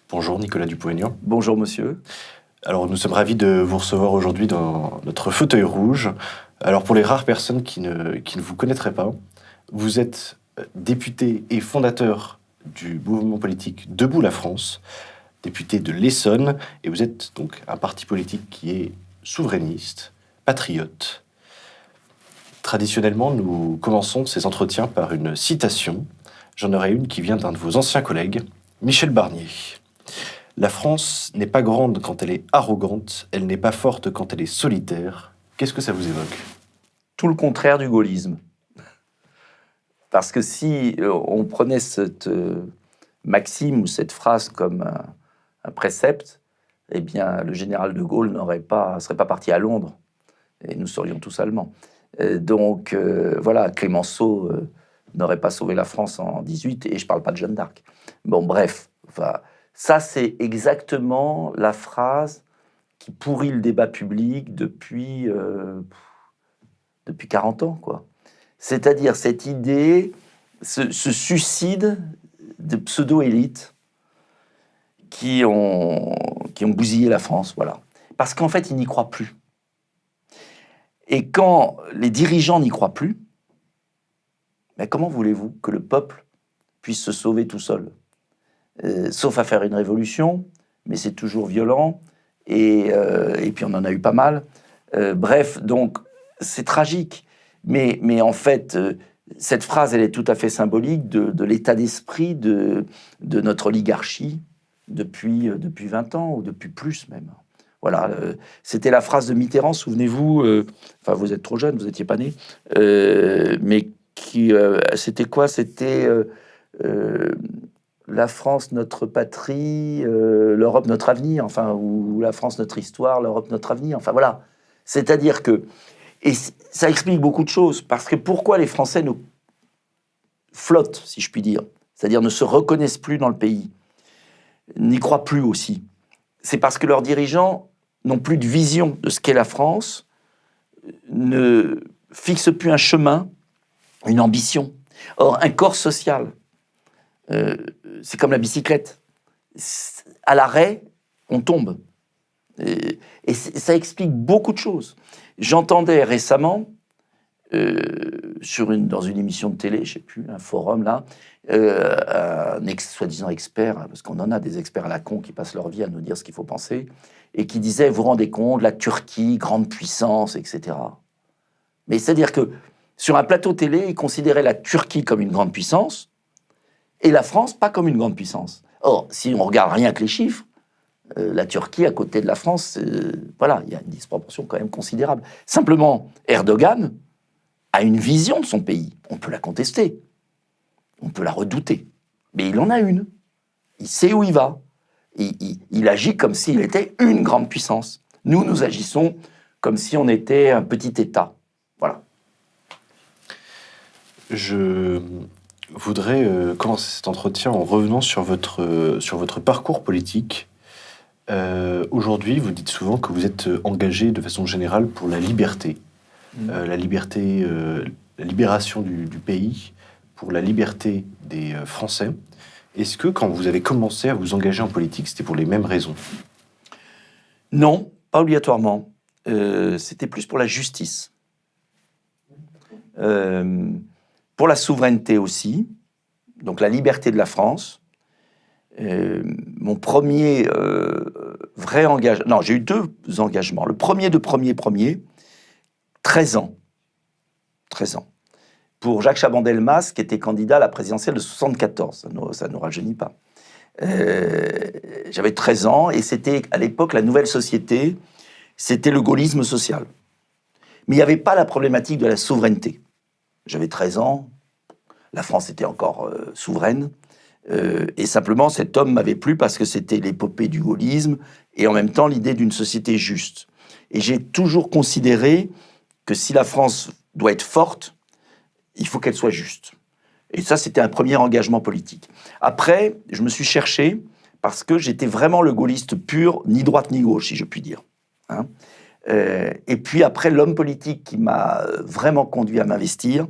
Bonjour Nicolas Dupont-Aignan. Bonjour monsieur. Alors nous sommes ravis de vous recevoir aujourd'hui dans notre fauteuil rouge. Alors pour les rares personnes qui ne vous connaîtraient pas, vous êtes député et fondateur du mouvement politique Debout la France, député de l'Essonne, et vous êtes donc un parti politique qui est souverainiste, patriote. Traditionnellement, nous commençons ces entretiens par une citation. J'en aurai une qui vient d'un de vos anciens collègues, Michel Barnier. La France n'est pas grande quand elle est arrogante, elle n'est pas forte quand elle est solitaire. Qu'est-ce que ça vous évoque ? Tout le contraire du gaullisme. Parce que si on prenait cette maxime ou cette phrase comme un précepte, eh bien, le général de Gaulle serait pas parti à Londres et nous serions tous allemands. Donc, voilà, Clémenceau n'aurait pas sauvé la France en 18 et je parle pas de Jeanne d'Arc. Bon, bref, enfin, ça, c'est exactement la phrase qui pourrit le débat public depuis 40 ans, quoi. C'est-à-dire cette idée, ce suicide de pseudo-élites qui ont bousillé la France, voilà. Parce qu'en fait, ils n'y croient plus. Et quand les dirigeants n'y croient plus, ben comment voulez-vous que le peuple puisse se sauver tout seul ? Sauf à faire une révolution, mais c'est toujours violent, et puis on en a eu pas mal. Bref, donc c'est tragique. Mais en fait, cette phrase, elle est tout à fait symbolique de l'état d'esprit de notre oligarchie depuis 20 ans, ou depuis plus même. Voilà, c'était la phrase de Mitterrand, souvenez-vous, enfin vous êtes trop jeune, vous n'étiez pas né, mais c'était quoi ? C'était la France, notre patrie, l'Europe, notre avenir, enfin, ou la France, notre histoire, l'Europe, notre avenir, enfin voilà. C'est-à-dire que, et ça explique beaucoup de choses, parce que pourquoi les Français nous flottent, si je puis dire, c'est-à-dire ne se reconnaissent plus dans le pays, n'y croient plus aussi, c'est parce que leurs dirigeants n'ont plus de vision de ce qu'est la France, ne fixent plus un chemin, une ambition. Or, un corps social, c'est comme la bicyclette. À l'arrêt, on tombe. Et ça explique beaucoup de choses. J'entendais récemment, dans une émission de télé, je ne sais plus, un forum là, un soi-disant expert, parce qu'on en a des experts à la con qui passent leur vie à nous dire ce qu'il faut penser, et qui disait, vous vous rendez compte, la Turquie, grande puissance, etc. Mais c'est-à-dire que sur un plateau télé, ils considéraient la Turquie comme une grande puissance, et la France pas comme une grande puissance. Or, si on regarde rien que les chiffres, la Turquie à côté de la France, voilà, il y a une disproportion quand même considérable. Simplement, Erdogan a une vision de son pays. On peut la contester, on peut la redouter, mais il en a une. Il sait où il va. Il agit comme s'il était une grande puissance. Nous agissons comme si on était un petit État. Voilà. Je voudrais commencer cet entretien en revenant sur votre parcours politique. Aujourd'hui, vous dites souvent que vous êtes engagé de façon générale pour la liberté. La libération du pays, pour la liberté des Français. Est-ce que quand vous avez commencé à vous engager en politique, c'était pour les mêmes raisons ? Non, pas obligatoirement. C'était plus pour la justice. Pour la souveraineté aussi, donc la liberté de la France. Mon premier vrai engagement... Non, j'ai eu 2 engagements. Le premier, 13 ans. 13 ans. Pour Jacques Chaban-Delmas, qui était candidat à la présidentielle de 74. Ça ne nous rajeunit pas. J'avais 13 ans, et c'était, à l'époque, la nouvelle société, c'était le gaullisme social. Mais il n'y avait pas la problématique de la souveraineté. J'avais 13 ans, la France était encore souveraine, et simplement, cet homme m'avait plu parce que c'était l'épopée du gaullisme, et en même temps, l'idée d'une société juste. Et j'ai toujours considéré que si la France doit être forte, il faut qu'elle soit juste. Et ça, c'était un premier engagement politique. Après, je me suis cherché parce que j'étais vraiment le gaulliste pur, ni droite ni gauche, si je puis dire. Hein. Et puis après, l'homme politique qui m'a vraiment conduit à m'investir,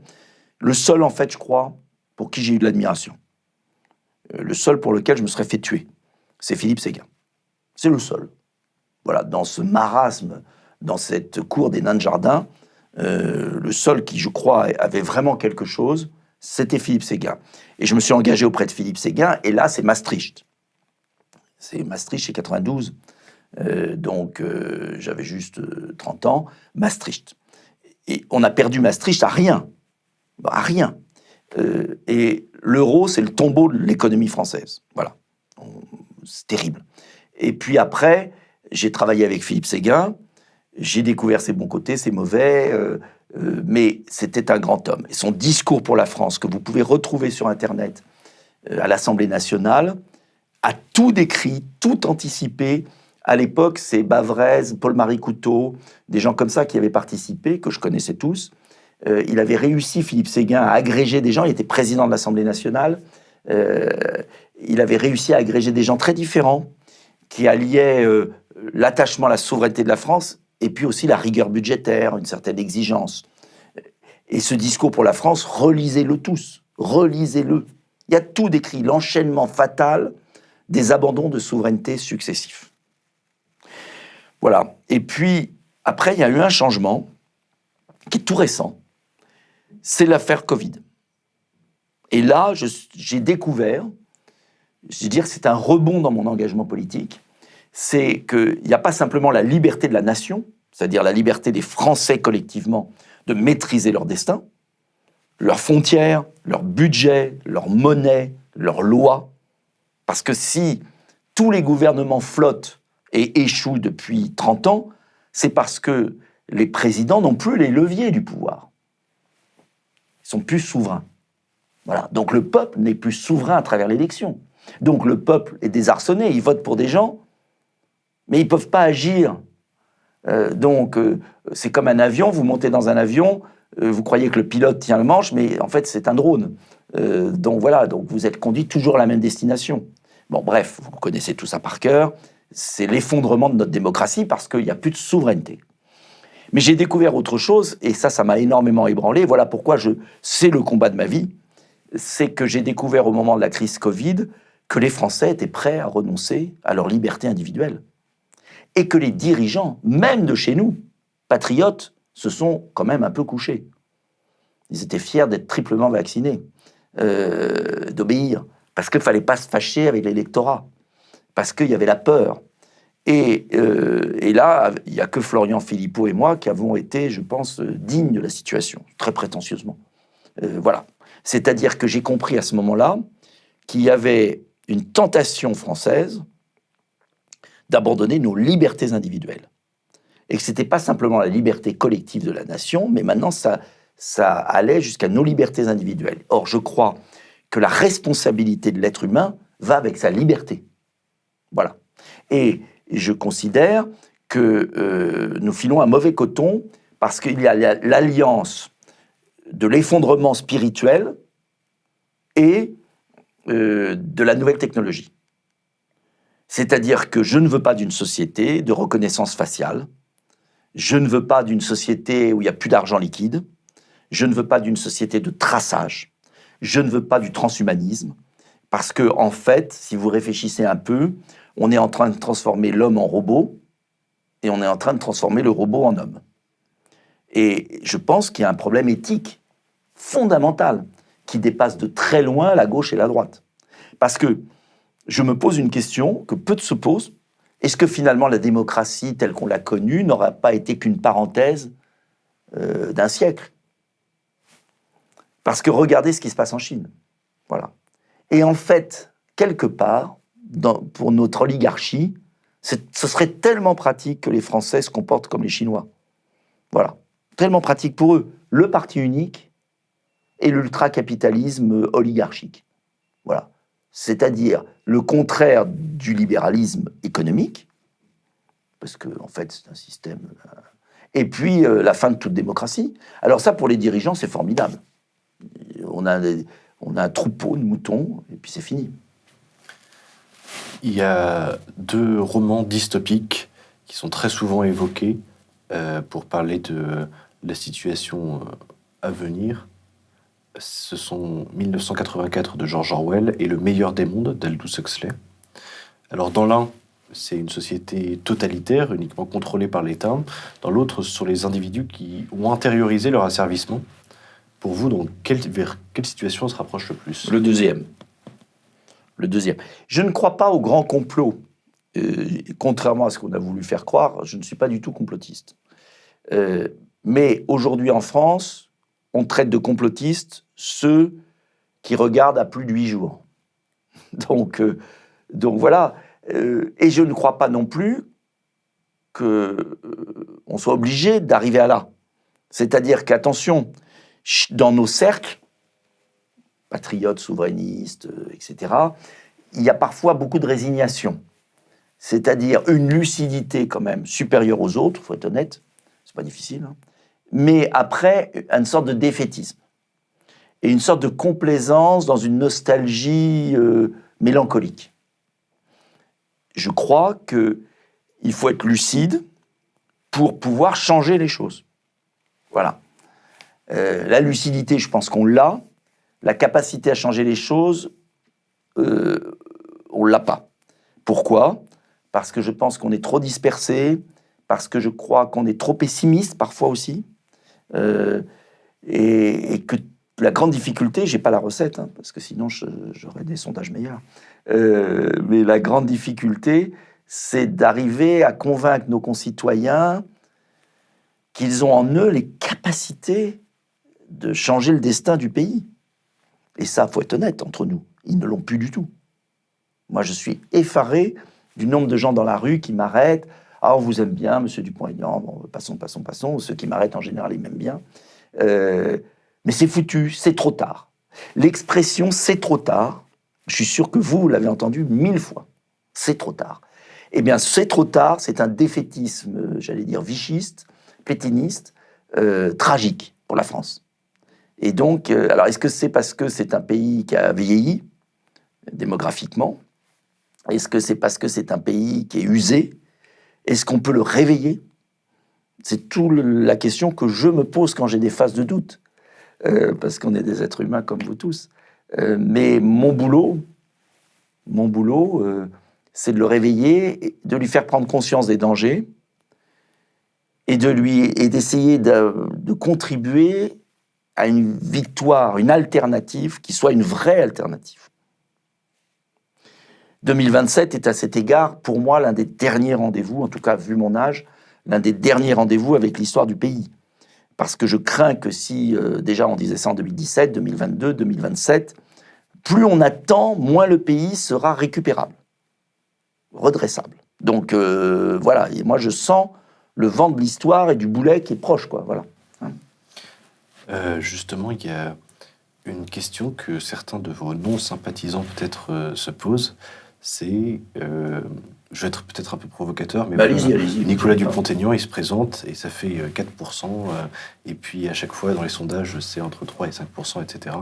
le seul, en fait, je crois, pour qui j'ai eu de l'admiration. Le seul pour lequel je me serais fait tuer. c'est Philippe Séguin. C'est le seul. Voilà, dans ce marasme, dans cette cour des nains de jardin, le seul qui, je crois, avait vraiment quelque chose, c'était Philippe Séguin. Et je me suis engagé auprès de Philippe Séguin, et là, c'est Maastricht. C'est Maastricht, c'est 92. Donc, j'avais juste 30 ans. Maastricht. Et on a perdu Maastricht à rien. À rien. Et l'euro, c'est le tombeau de l'économie française. Voilà. C'est terrible. Et puis après, j'ai travaillé avec Philippe Séguin. J'ai découvert ses bons côtés, ses mauvais, mais c'était un grand homme. Et son discours pour la France, que vous pouvez retrouver sur Internet à l'Assemblée nationale, a tout décrit, tout anticipé. À l'époque, c'est Bavrez, Paul-Marie Couteau, des gens comme ça qui avaient participé, que je connaissais tous. Il avait réussi, Philippe Séguin, à agréger des gens. Il était président de l'Assemblée nationale. Il avait réussi à agréger des gens très différents qui alliaient l'attachement à la souveraineté de la France et puis aussi la rigueur budgétaire, une certaine exigence. Et ce discours pour la France, relisez-le tous, relisez-le. Il y a tout décrit, l'enchaînement fatal des abandons de souveraineté successifs. Voilà. Et puis, après, il y a eu un changement qui est tout récent. C'est l'affaire Covid. Et là, j'ai découvert, je veux dire, c'est un rebond dans mon engagement politique, c'est qu'il n'y a pas simplement la liberté de la nation, c'est-à-dire la liberté des Français collectivement de maîtriser leur destin, leurs frontières, leur budget, leur monnaie, leurs lois. Parce que si tous les gouvernements flottent et échouent depuis 30 ans, c'est parce que les présidents n'ont plus les leviers du pouvoir. Ils sont plus souverains. Voilà. Donc le peuple n'est plus souverain à travers l'élection. Donc le peuple est désarçonné, il vote pour des gens, mais ils ne peuvent pas agir. C'est comme un avion, vous montez dans un avion, vous croyez que le pilote tient le manche, mais en fait c'est un drone. Donc vous êtes conduit toujours à la même destination. Bon, bref, vous connaissez tout ça par cœur. C'est l'effondrement de notre démocratie parce qu'il n'y a plus de souveraineté. Mais j'ai découvert autre chose, et ça m'a énormément ébranlé. Voilà pourquoi c'est le combat de ma vie. C'est que j'ai découvert au moment de la crise Covid que les Français étaient prêts à renoncer à leur liberté individuelle. Et que les dirigeants, même de chez nous, patriotes, se sont quand même un peu couchés. Ils étaient fiers d'être triplement vaccinés, d'obéir, parce qu'il ne fallait pas se fâcher avec l'électorat, parce qu'il y avait la peur. Et là, il n'y a que Florian Philippot et moi qui avons été, je pense, dignes de la situation, très prétentieusement. Voilà. C'est-à-dire que j'ai compris à ce moment-là qu'il y avait une tentation française d'abandonner nos libertés individuelles. Et que ce n'était pas simplement la liberté collective de la nation, mais maintenant ça allait jusqu'à nos libertés individuelles. Or, je crois que la responsabilité de l'être humain va avec sa liberté. Voilà. Et je considère que nous filons un mauvais coton parce qu'il y a l'alliance de l'effondrement spirituel et de la nouvelle technologie. C'est-à-dire que je ne veux pas d'une société de reconnaissance faciale, je ne veux pas d'une société où il n'y a plus d'argent liquide, je ne veux pas d'une société de traçage, je ne veux pas du transhumanisme, parce que, en fait, si vous réfléchissez un peu, on est en train de transformer l'homme en robot, et on est en train de transformer le robot en homme. Et je pense qu'il y a un problème éthique fondamental qui dépasse de très loin la gauche et la droite. Parce que je me pose une question que peu de se posent. Est-ce que finalement la démocratie telle qu'on l'a connue n'aura pas été qu'une parenthèse d'un siècle? Parce que regardez ce qui se passe en Chine. Voilà. Et en fait, quelque part, pour notre oligarchie, ce serait tellement pratique que les Français se comportent comme les Chinois. Voilà. Tellement pratique pour eux. Le parti unique et l'ultracapitalisme oligarchique. Voilà. C'est-à-dire le contraire du libéralisme économique, parce que en fait c'est un système, et puis la fin de toute démocratie. Alors ça, pour les dirigeants, c'est formidable. On a un troupeau de moutons, et puis c'est fini. Il y a 2 romans dystopiques qui sont très souvent évoqués pour parler de la situation à venir. Ce sont 1984 de George Orwell et Le meilleur des mondes d'Aldous Huxley. Alors dans l'un, c'est une société totalitaire, uniquement contrôlée par l'État. Dans l'autre, ce sont les individus qui ont intériorisé leur asservissement. Pour vous, vers quelle situation on se rapproche le plus? Le deuxième. Je ne crois pas au grand complot. Contrairement à ce qu'on a voulu faire croire, je ne suis pas du tout complotiste. Mais aujourd'hui en France, on traite de complotistes ceux qui regardent à plus de 8 jours. Donc voilà. Et je ne crois pas non plus qu'on soit obligé d'arriver à là. C'est-à-dire qu'attention, dans nos cercles, patriotes, souverainistes, etc., il y a parfois beaucoup de résignation. C'est-à-dire une lucidité quand même supérieure aux autres, il faut être honnête, c'est pas difficile, hein. Mais après, une sorte de défaitisme et une sorte de complaisance dans une nostalgie mélancolique. Je crois qu'il faut être lucide pour pouvoir changer les choses. Voilà. La lucidité, je pense qu'on l'a. La capacité à changer les choses, on ne l'a pas. Pourquoi ? Parce que je pense qu'on est trop dispersé, parce que je crois qu'on est trop pessimiste parfois aussi, et que la grande difficulté, j'ai pas la recette, hein, parce que sinon j'aurais des sondages meilleurs, mais la grande difficulté, c'est d'arriver à convaincre nos concitoyens qu'ils ont en eux les capacités de changer le destin du pays. Et ça, faut être honnête entre nous, ils ne l'ont plus du tout. Moi, je suis effaré du nombre de gens dans la rue qui m'arrêtent. « Ah, on vous aime bien, monsieur Dupont-Aignan, bon, passons. » Ceux qui m'arrêtent, en général, ils m'aiment bien. Mais c'est foutu, c'est trop tard. L'expression « c'est trop tard », je suis sûr que vous l'avez entendu 1000 fois. C'est trop tard. Eh bien, c'est trop tard, c'est un défaitisme, j'allais dire, vichiste, pétainiste, tragique pour la France. Et donc, alors est-ce que c'est parce que c'est un pays qui a vieilli démographiquement ? Est-ce que c'est parce que c'est un pays qui est usé ? Est-ce qu'on peut le réveiller ? C'est toute la question que je me pose quand j'ai des phases de doute, parce qu'on est des êtres humains comme vous tous. Mais mon boulot, c'est de le réveiller, de lui faire prendre conscience des dangers et d'essayer de contribuer à une victoire, une alternative qui soit une vraie alternative. 2027 est à cet égard, pour moi, l'un des derniers rendez-vous, en tout cas vu mon âge, l'un des derniers rendez-vous avec l'histoire du pays. Parce que je crains que si, déjà on disait ça en 2017, 2022, 2027, plus on attend, moins le pays sera récupérable, redressable. Donc voilà, et moi je sens le vent de l'histoire et du boulet qui est proche, quoi, voilà. Justement, il y a une question que certains de vos non-sympathisants peut-être se posent, c'est, je vais être peut-être un peu provocateur, mais allez-y. Nicolas Dupont-Aignan, il se présente et ça fait 4%, et puis à chaque fois dans les sondages, c'est entre 3 et 5%, etc.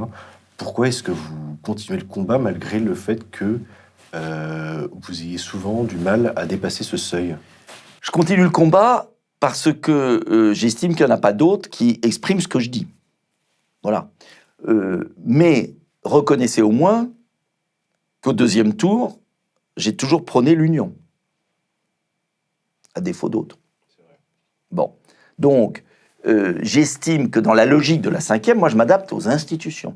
Pourquoi est-ce que vous continuez le combat malgré le fait que vous ayez souvent du mal à dépasser ce seuil ? Je continue le combat parce que j'estime qu'il n'y en a pas d'autres qui expriment ce que je dis. Voilà. Mais reconnaissez au moins qu'au deuxième tour, j'ai toujours prôné l'union, à défaut d'autres. Bon. Donc, j'estime que dans la logique de la cinquième, moi, je m'adapte aux institutions.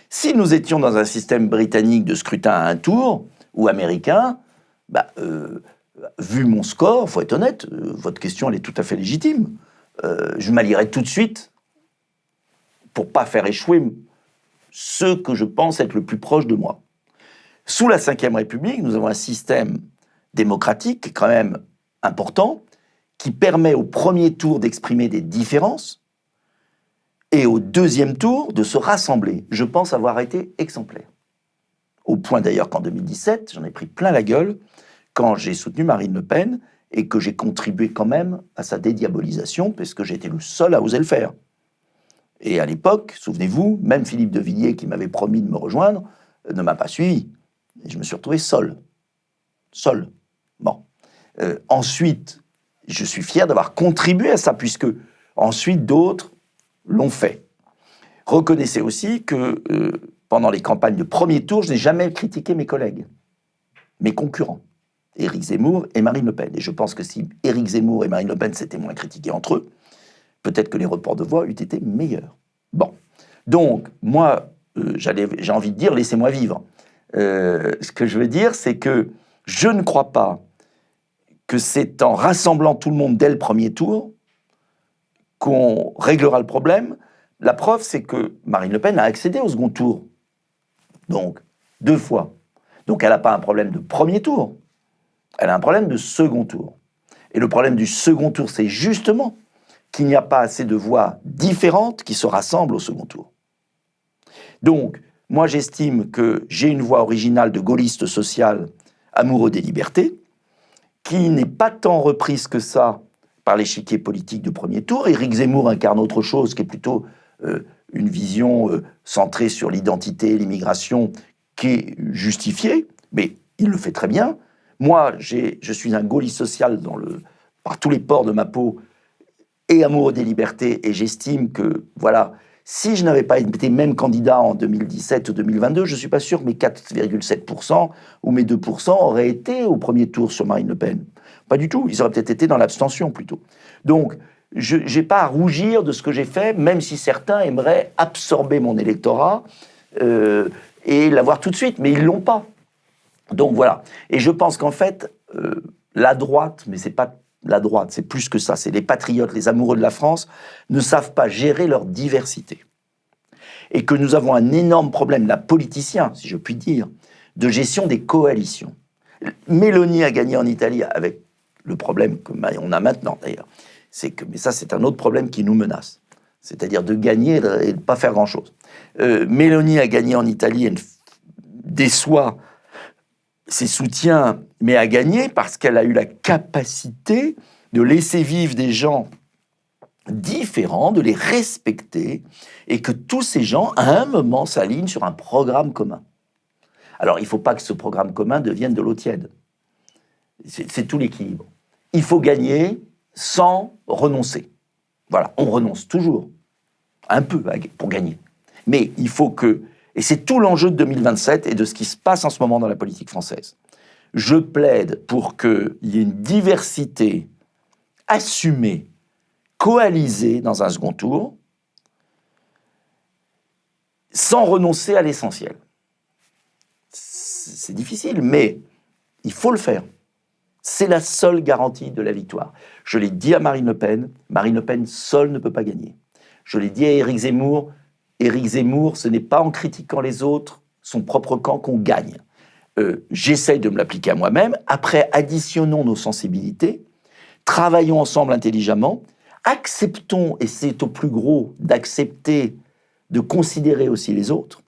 Si nous étions dans un système britannique de scrutin à un tour, ou américain, vu mon score, il faut être honnête, votre question, elle est tout à fait légitime, je m'allierais tout de suite pour pas faire échouer ceux que je pense être le plus proche de moi. Sous la Ve République, nous avons un système démocratique quand même important qui permet au premier tour d'exprimer des différences et au deuxième tour de se rassembler. Je pense avoir été exemplaire. Au point d'ailleurs qu'en 2017, j'en ai pris plein la gueule quand j'ai soutenu Marine Le Pen et que j'ai contribué quand même à sa dédiabolisation parce que j'étais le seul à oser le faire. Et à l'époque, souvenez-vous, même Philippe de Villiers, qui m'avait promis de me rejoindre, ne m'a pas suivi. Et je me suis retrouvé seul. Bon. Ensuite, je suis fier d'avoir contribué à ça, puisque ensuite d'autres l'ont fait. Reconnaissez aussi que pendant les campagnes de premier tour, je n'ai jamais critiqué mes collègues. mes concurrents, Éric Zemmour et Marine Le Pen. Et je pense que si Éric Zemmour et Marine Le Pen s'étaient moins critiqués entre eux, peut-être que les reports de voix eût été meilleurs. Bon. Donc, moi, j'ai envie de dire, laissez-moi vivre. Ce que je veux dire, c'est que je ne crois pas que c'est en rassemblant tout le monde dès le premier tour qu'on réglera le problème. La preuve, c'est que Marine Le Pen a accédé au second tour. Donc, 2 fois. Donc, elle n'a pas un problème de premier tour. Elle a un problème de second tour. Et le problème du second tour, c'est justement qu'il n'y a pas assez de voix différentes qui se rassemblent au second tour. Donc, moi, j'estime que j'ai une voix originale de gaulliste social amoureux des libertés, qui n'est pas tant reprise que ça par l'échiquier politique du premier tour. Éric Zemmour incarne autre chose, qui est plutôt une vision centrée sur l'identité, l'immigration, qui est justifiée, mais il le fait très bien. Moi, je suis un gaulliste social par tous les pores de ma peau et amoureux des libertés, et j'estime que, voilà, si je n'avais pas été même candidat en 2017 ou 2022, je ne suis pas sûr que mes 4,7% ou mes 2% auraient été au premier tour sur Marine Le Pen. Pas du tout, ils auraient peut-être été dans l'abstention plutôt. Donc, je n'ai pas à rougir de ce que j'ai fait, même si certains aimeraient absorber mon électorat et l'avoir tout de suite, mais ils ne l'ont pas. Donc voilà. Et je pense qu'en fait, la droite, mais c'est pas la droite, c'est plus que ça, c'est les patriotes, les amoureux de la France, ne savent pas gérer leur diversité. Et que nous avons un énorme problème, la politicien, si je puis dire, de gestion des coalitions. Mélanie a gagné en Italie avec le problème qu'on a maintenant d'ailleurs. Mais ça, c'est un autre problème qui nous menace. C'est-à-dire de gagner et de ne pas faire grand-chose. Mélanie a gagné en Italie, elle déçoit ses soutiens, mais a gagné parce qu'elle a eu la capacité de laisser vivre des gens différents, de les respecter, et que tous ces gens, à un moment, s'alignent sur un programme commun. Alors, il ne faut pas que ce programme commun devienne de l'eau tiède. C'est tout l'équilibre. Il faut gagner sans renoncer. Voilà, on renonce toujours, un peu pour gagner. Mais il faut que... Et c'est tout l'enjeu de 2027 et de ce qui se passe en ce moment dans la politique française. Je plaide pour qu'il y ait une diversité assumée, coalisée dans un second tour, sans renoncer à l'essentiel. C'est difficile, mais il faut le faire. C'est la seule garantie de la victoire. Je l'ai dit à Marine Le Pen seule ne peut pas gagner. Je l'ai dit à Éric Zemmour, ce n'est pas en critiquant les autres, son propre camp, qu'on gagne. J'essaye de me l'appliquer à moi-même. Après, additionnons nos sensibilités, travaillons ensemble intelligemment, acceptons, et c'est au plus gros, d'accepter, de considérer aussi les autres,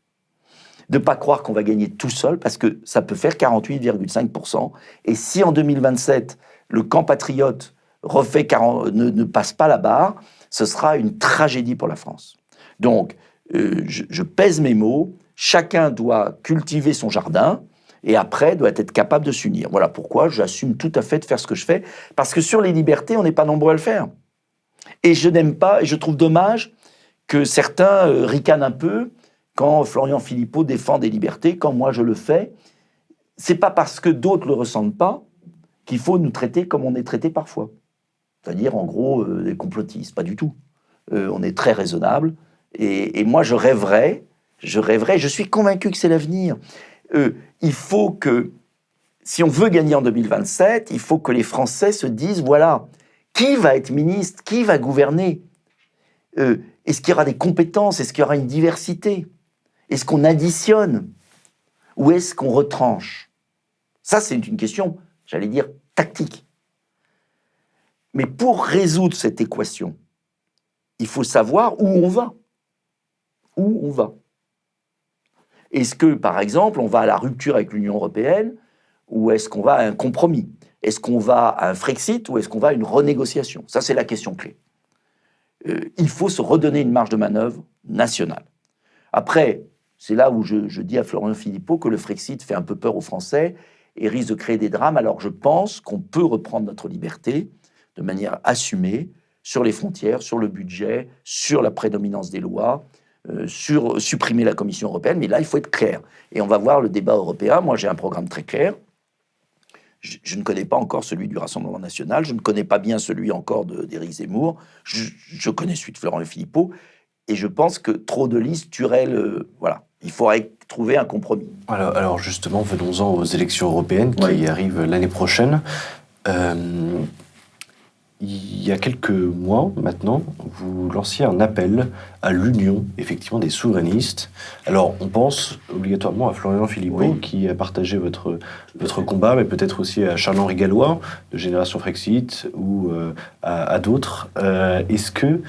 de ne pas croire qu'on va gagner tout seul, parce que ça peut faire 48,5%. Et si en 2027, le camp patriote ne passe pas la barre, ce sera une tragédie pour la France. Donc, je pèse mes mots, chacun doit cultiver son jardin, et après doit être capable de s'unir. Voilà pourquoi j'assume tout à fait de faire ce que je fais, parce que sur les libertés, on n'est pas nombreux à le faire. Et je n'aime pas, et je trouve dommage que certains ricanent un peu quand Florian Philippot défend des libertés, quand moi je le fais. C'est pas parce que d'autres le ressentent pas qu'il faut nous traiter comme on est traité parfois. C'est-à-dire, en gros, des complotistes. Pas du tout. On est très raisonnable. Et moi, je rêverais, je suis convaincu que c'est l'avenir. Il faut que, si on veut gagner en 2027, il faut que les Français se disent, voilà, qui va être ministre, qui va gouverner ? Est-ce qu'il y aura des compétences ? Est-ce qu'il y aura une diversité ? Est-ce qu'on additionne ? Ou est-ce qu'on retranche ? Ça, c'est une question, j'allais dire, tactique. Mais pour résoudre cette équation, il faut savoir où on va. Où on va. Est-ce que, par exemple, on va à la rupture avec l'Union européenne ou est-ce qu'on va à un compromis ? Est-ce qu'on va à un Frexit ou est-ce qu'on va à une renégociation ? Ça, c'est la question clé. Il faut se redonner une marge de manœuvre nationale. Après, c'est là où je dis à Florian Philippot que le Frexit fait un peu peur aux Français et risque de créer des drames. Alors je pense qu'on peut reprendre notre liberté de manière assumée sur les frontières, sur le budget, sur la prédominance des lois, sur supprimer la Commission européenne. Mais là, il faut être clair. Et on va voir le débat européen. Moi, j'ai un programme très clair. Je ne connais pas encore celui du Rassemblement national, je ne connais pas bien celui encore d'Éric Zemmour, je connais celui de Florent Philippot, et je pense que trop de listes tueraient le... Voilà, il faudrait trouver un compromis. Alors justement, venons-en aux élections européennes qui arrivent l'année prochaine. Il y a quelques mois maintenant, vous lanciez un appel à l'union, effectivement, des souverainistes. Alors, on pense obligatoirement à Florian Philippot, qui a partagé votre combat, mais peut-être aussi à Charles-Henri Gallois, de Génération Frexit, ou à d'autres. Est-ce que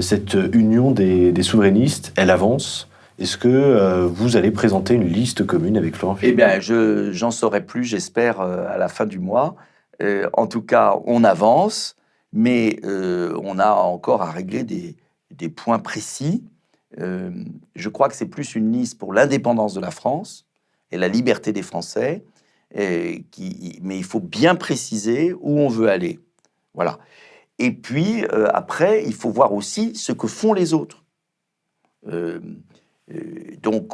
cette union des souverainistes, elle avance ? Est-ce que vous allez présenter une liste commune avec Florian Philippot ? Eh bien, j'en saurai plus, j'espère, à la fin du mois. En tout cas, on avance, mais on a encore à régler des points précis. Je crois que c'est plus une liste pour l'indépendance de la France et la liberté des Français, mais il faut bien préciser où on veut aller. Voilà. Et puis, après, il faut voir aussi ce que font les autres. Donc,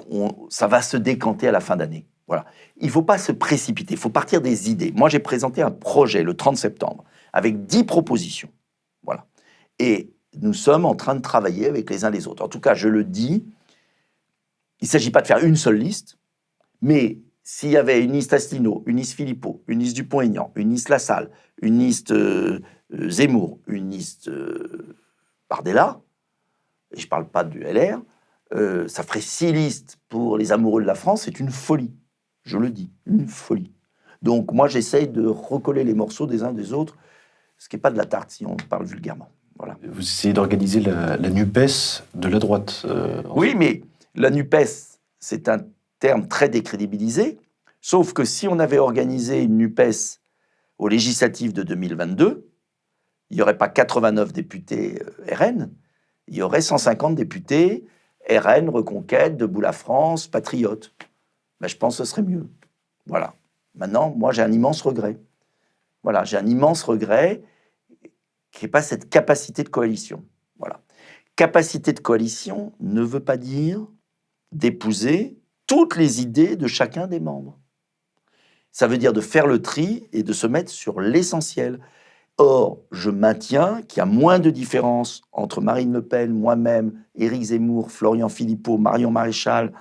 ça va se décanter à la fin d'année. Voilà. Il ne faut pas se précipiter, il faut partir des idées. Moi, j'ai présenté un projet le 30 septembre avec 10 propositions. Voilà. Et nous sommes en train de travailler avec les uns les autres. En tout cas, je le dis, il ne s'agit pas de faire une seule liste, mais s'il y avait une liste Asselineau, une liste Philippot, une liste Dupont-Aignan, une liste Lassalle, une liste Zemmour, une liste Bardella, et je ne parle pas du LR, ça ferait 6 listes pour les amoureux de la France, c'est une folie. Je le dis, une folie. Donc moi, j'essaye de recoller les morceaux des uns des autres, ce qui n'est pas de la tarte, si on parle vulgairement. Voilà. Vous essayez d'organiser la NUPES de la droite. Oui, mais la NUPES, c'est un terme très décrédibilisé, sauf que si on avait organisé une NUPES aux législatives de 2022, il n'y aurait pas 89 députés RN, il y aurait 150 députés RN, Reconquête, Debout la France, Patriotes. Ben, je pense que ce serait mieux. Voilà. Maintenant, moi, j'ai un immense regret. Voilà, j'ai un immense regret qu'il n'y ait pas cette capacité de coalition. Voilà. Capacité de coalition ne veut pas dire d'épouser toutes les idées de chacun des membres. Ça veut dire de faire le tri et de se mettre sur l'essentiel. Or, je maintiens qu'il y a moins de différence entre Marine Le Pen, moi-même, Éric Zemmour, Florian Philippot, Marion Maréchal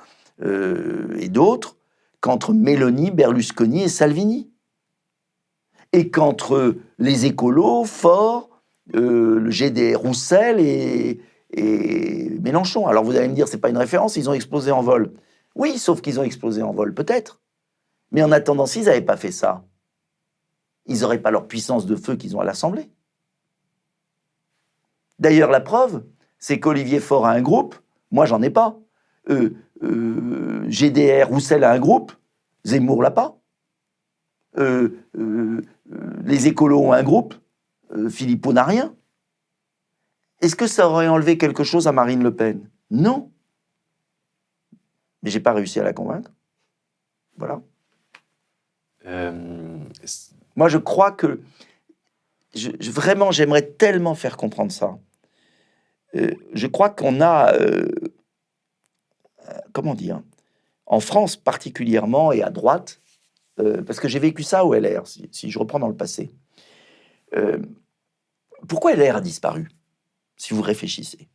et d'autres, qu'entre Mélanie, Berlusconi et Salvini. Et qu'entre les écolos, Faure, le GDR Roussel et Mélenchon. Alors vous allez me dire, c'est pas une référence, ils ont explosé en vol. Oui, sauf qu'ils ont explosé en vol, peut-être. Mais en attendant, s'ils n'avaient pas fait ça, ils n'auraient pas leur puissance de feu qu'ils ont à l'Assemblée. D'ailleurs, la preuve, c'est qu'Olivier Faure a un groupe, moi j'en ai pas. GDR, Roussel a un groupe, Zemmour l'a pas. Les écolos ont un groupe, Philippot n'a rien. Est-ce que ça aurait enlevé quelque chose à Marine Le Pen? Non. Mais j'ai pas réussi à la convaincre. Voilà. Moi, je crois que vraiment, j'aimerais tellement faire comprendre ça. Je crois qu'on a, comment dire, en France particulièrement et à droite, parce que j'ai vécu ça au LR, si je reprends dans le passé. Pourquoi LR a disparu, si vous réfléchissez?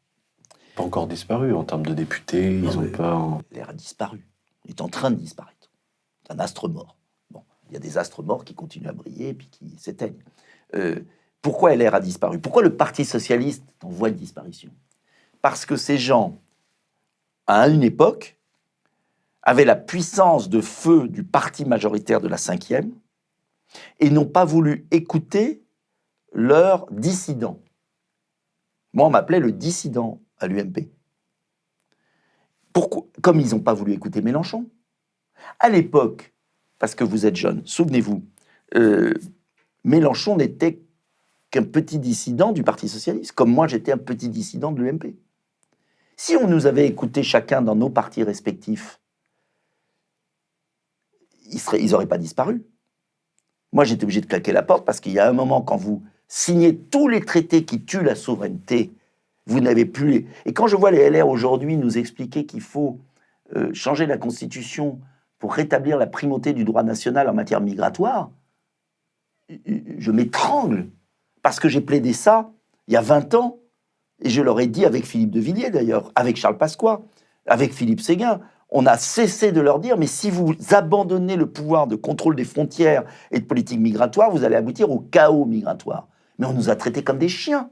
Pas encore disparu en termes de députés, ils ont pas... LR a disparu, il est en train de disparaître. C'est un astre mort. Bon, il y a des astres morts qui continuent à briller et puis qui s'éteignent. Pourquoi LR a disparu? Pourquoi le Parti socialiste est en voie de disparition? Parce que ces gens, à une époque, avaient la puissance de feu du parti majoritaire de la 5e et n'ont pas voulu écouter leurs dissidents. Moi, on m'appelait le dissident à l'UMP. Pourquoi? Comme ils n'ont pas voulu écouter Mélenchon. À l'époque, parce que vous êtes jeune, souvenez-vous, Mélenchon n'était qu'un petit dissident du Parti socialiste, comme moi j'étais un petit dissident de l'UMP. Si on nous avait écouté chacun dans nos partis respectifs, ils n'auraient pas disparu. Moi, j'étais obligé de claquer la porte parce qu'il y a un moment, quand vous signez tous les traités qui tuent la souveraineté, vous n'avez plus les... Et quand je vois les LR aujourd'hui nous expliquer qu'il faut changer la Constitution pour rétablir la primauté du droit national en matière migratoire, je m'étrangle, parce que j'ai plaidé ça il y a 20 ans, et je leur ai dit avec Philippe de Villiers d'ailleurs, avec Charles Pasqua, avec Philippe Séguin, on a cessé de leur dire, mais si vous abandonnez le pouvoir de contrôle des frontières et de politique migratoire, vous allez aboutir au chaos migratoire. Mais on nous a traités comme des chiens.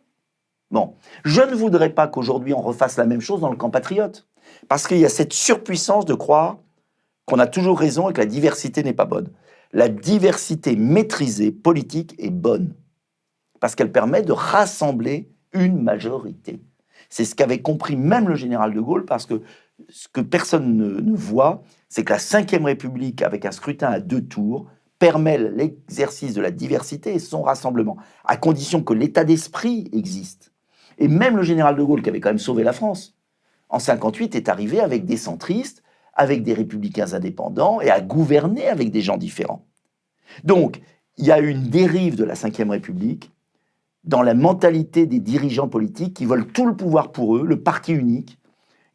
Bon, je ne voudrais pas qu'aujourd'hui on refasse la même chose dans le camp patriote, parce qu'il y a cette surpuissance de croire qu'on a toujours raison et que la diversité n'est pas bonne. La diversité maîtrisée politique est bonne, parce qu'elle permet de rassembler une majorité. C'est ce qu'avait compris même le général de Gaulle, parce que ce que personne ne voit, c'est que la Ve République, avec un scrutin à 2 tours, permet l'exercice de la diversité et son rassemblement, à condition que l'état d'esprit existe. Et même le général de Gaulle, qui avait quand même sauvé la France, en 1958, est arrivé avec des centristes, avec des républicains indépendants, et a gouverné avec des gens différents. Donc, il y a une dérive de la Ve République dans la mentalité des dirigeants politiques qui veulent tout le pouvoir pour eux, le parti unique,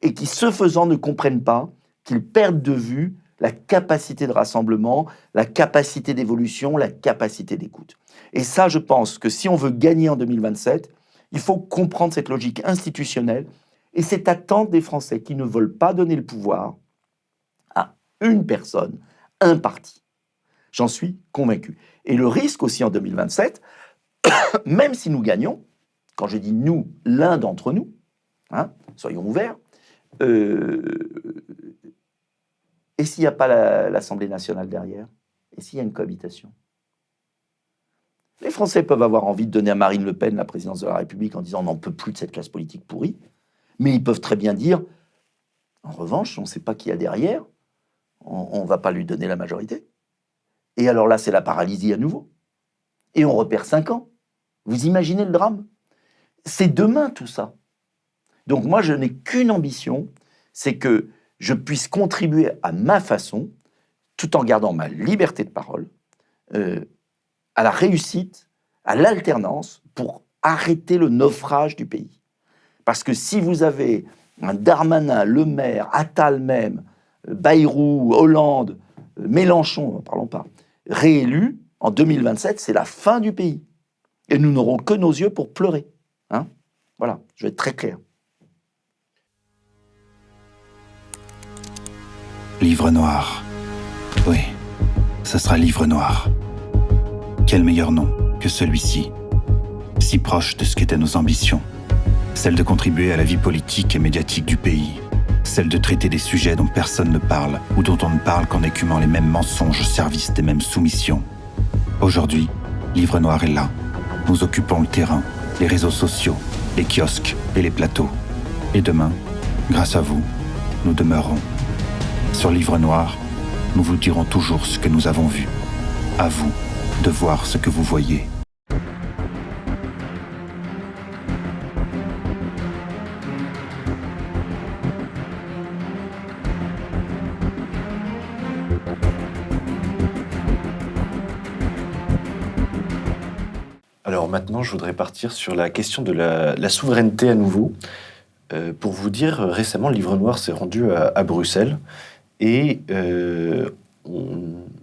et qui, ce faisant, ne comprennent pas qu'ils perdent de vue la capacité de rassemblement, la capacité d'évolution, la capacité d'écoute. Et ça, je pense que si on veut gagner en 2027, il faut comprendre cette logique institutionnelle et cette attente des Français qui ne veulent pas donner le pouvoir à une personne, un parti. J'en suis convaincu. Et le risque aussi en 2027, même si nous gagnons, quand je dis nous, l'un d'entre nous, soyons ouverts, et s'il n'y a pas l'Assemblée nationale derrière? Et s'il y a une cohabitation? Les Français peuvent avoir envie de donner à Marine Le Pen la présidence de la République en disant on n'en peut plus de cette classe politique pourrie, mais ils peuvent très bien dire en revanche, on ne sait pas qui y a derrière, on ne va pas lui donner la majorité. Et alors là, c'est la paralysie à nouveau. Et on repère 5 ans. Vous imaginez le drame? C'est demain tout ça. Donc moi, je n'ai qu'une ambition, c'est que je puisse contribuer à ma façon, tout en gardant ma liberté de parole, à la réussite, à l'alternance, pour arrêter le naufrage du pays. Parce que si vous avez un Darmanin, Le Maire, Attal même, Bayrou, Hollande, Mélenchon, n'en parlons pas, réélus, en 2027, c'est la fin du pays. Et nous n'aurons que nos yeux pour pleurer. Voilà, je vais être très clair. Livre noir. Oui, ce sera Livre noir. Quel meilleur nom que celui-ci, si proche de ce qu'étaient nos ambitions, celle de contribuer à la vie politique et médiatique du pays, celle de traiter des sujets dont personne ne parle ou dont on ne parle qu'en écumant les mêmes mensonges au service des mêmes soumissions. Aujourd'hui, Livre noir est là. Nous occupons le terrain, les réseaux sociaux, les kiosques et les plateaux. Et demain, grâce à vous, nous demeurerons. Sur Livre noir, nous vous dirons toujours ce que nous avons vu. À vous de voir ce que vous voyez. Alors maintenant, je voudrais partir sur la question de la souveraineté à nouveau. Pour vous dire, récemment, le Livre noir s'est rendu à Bruxelles et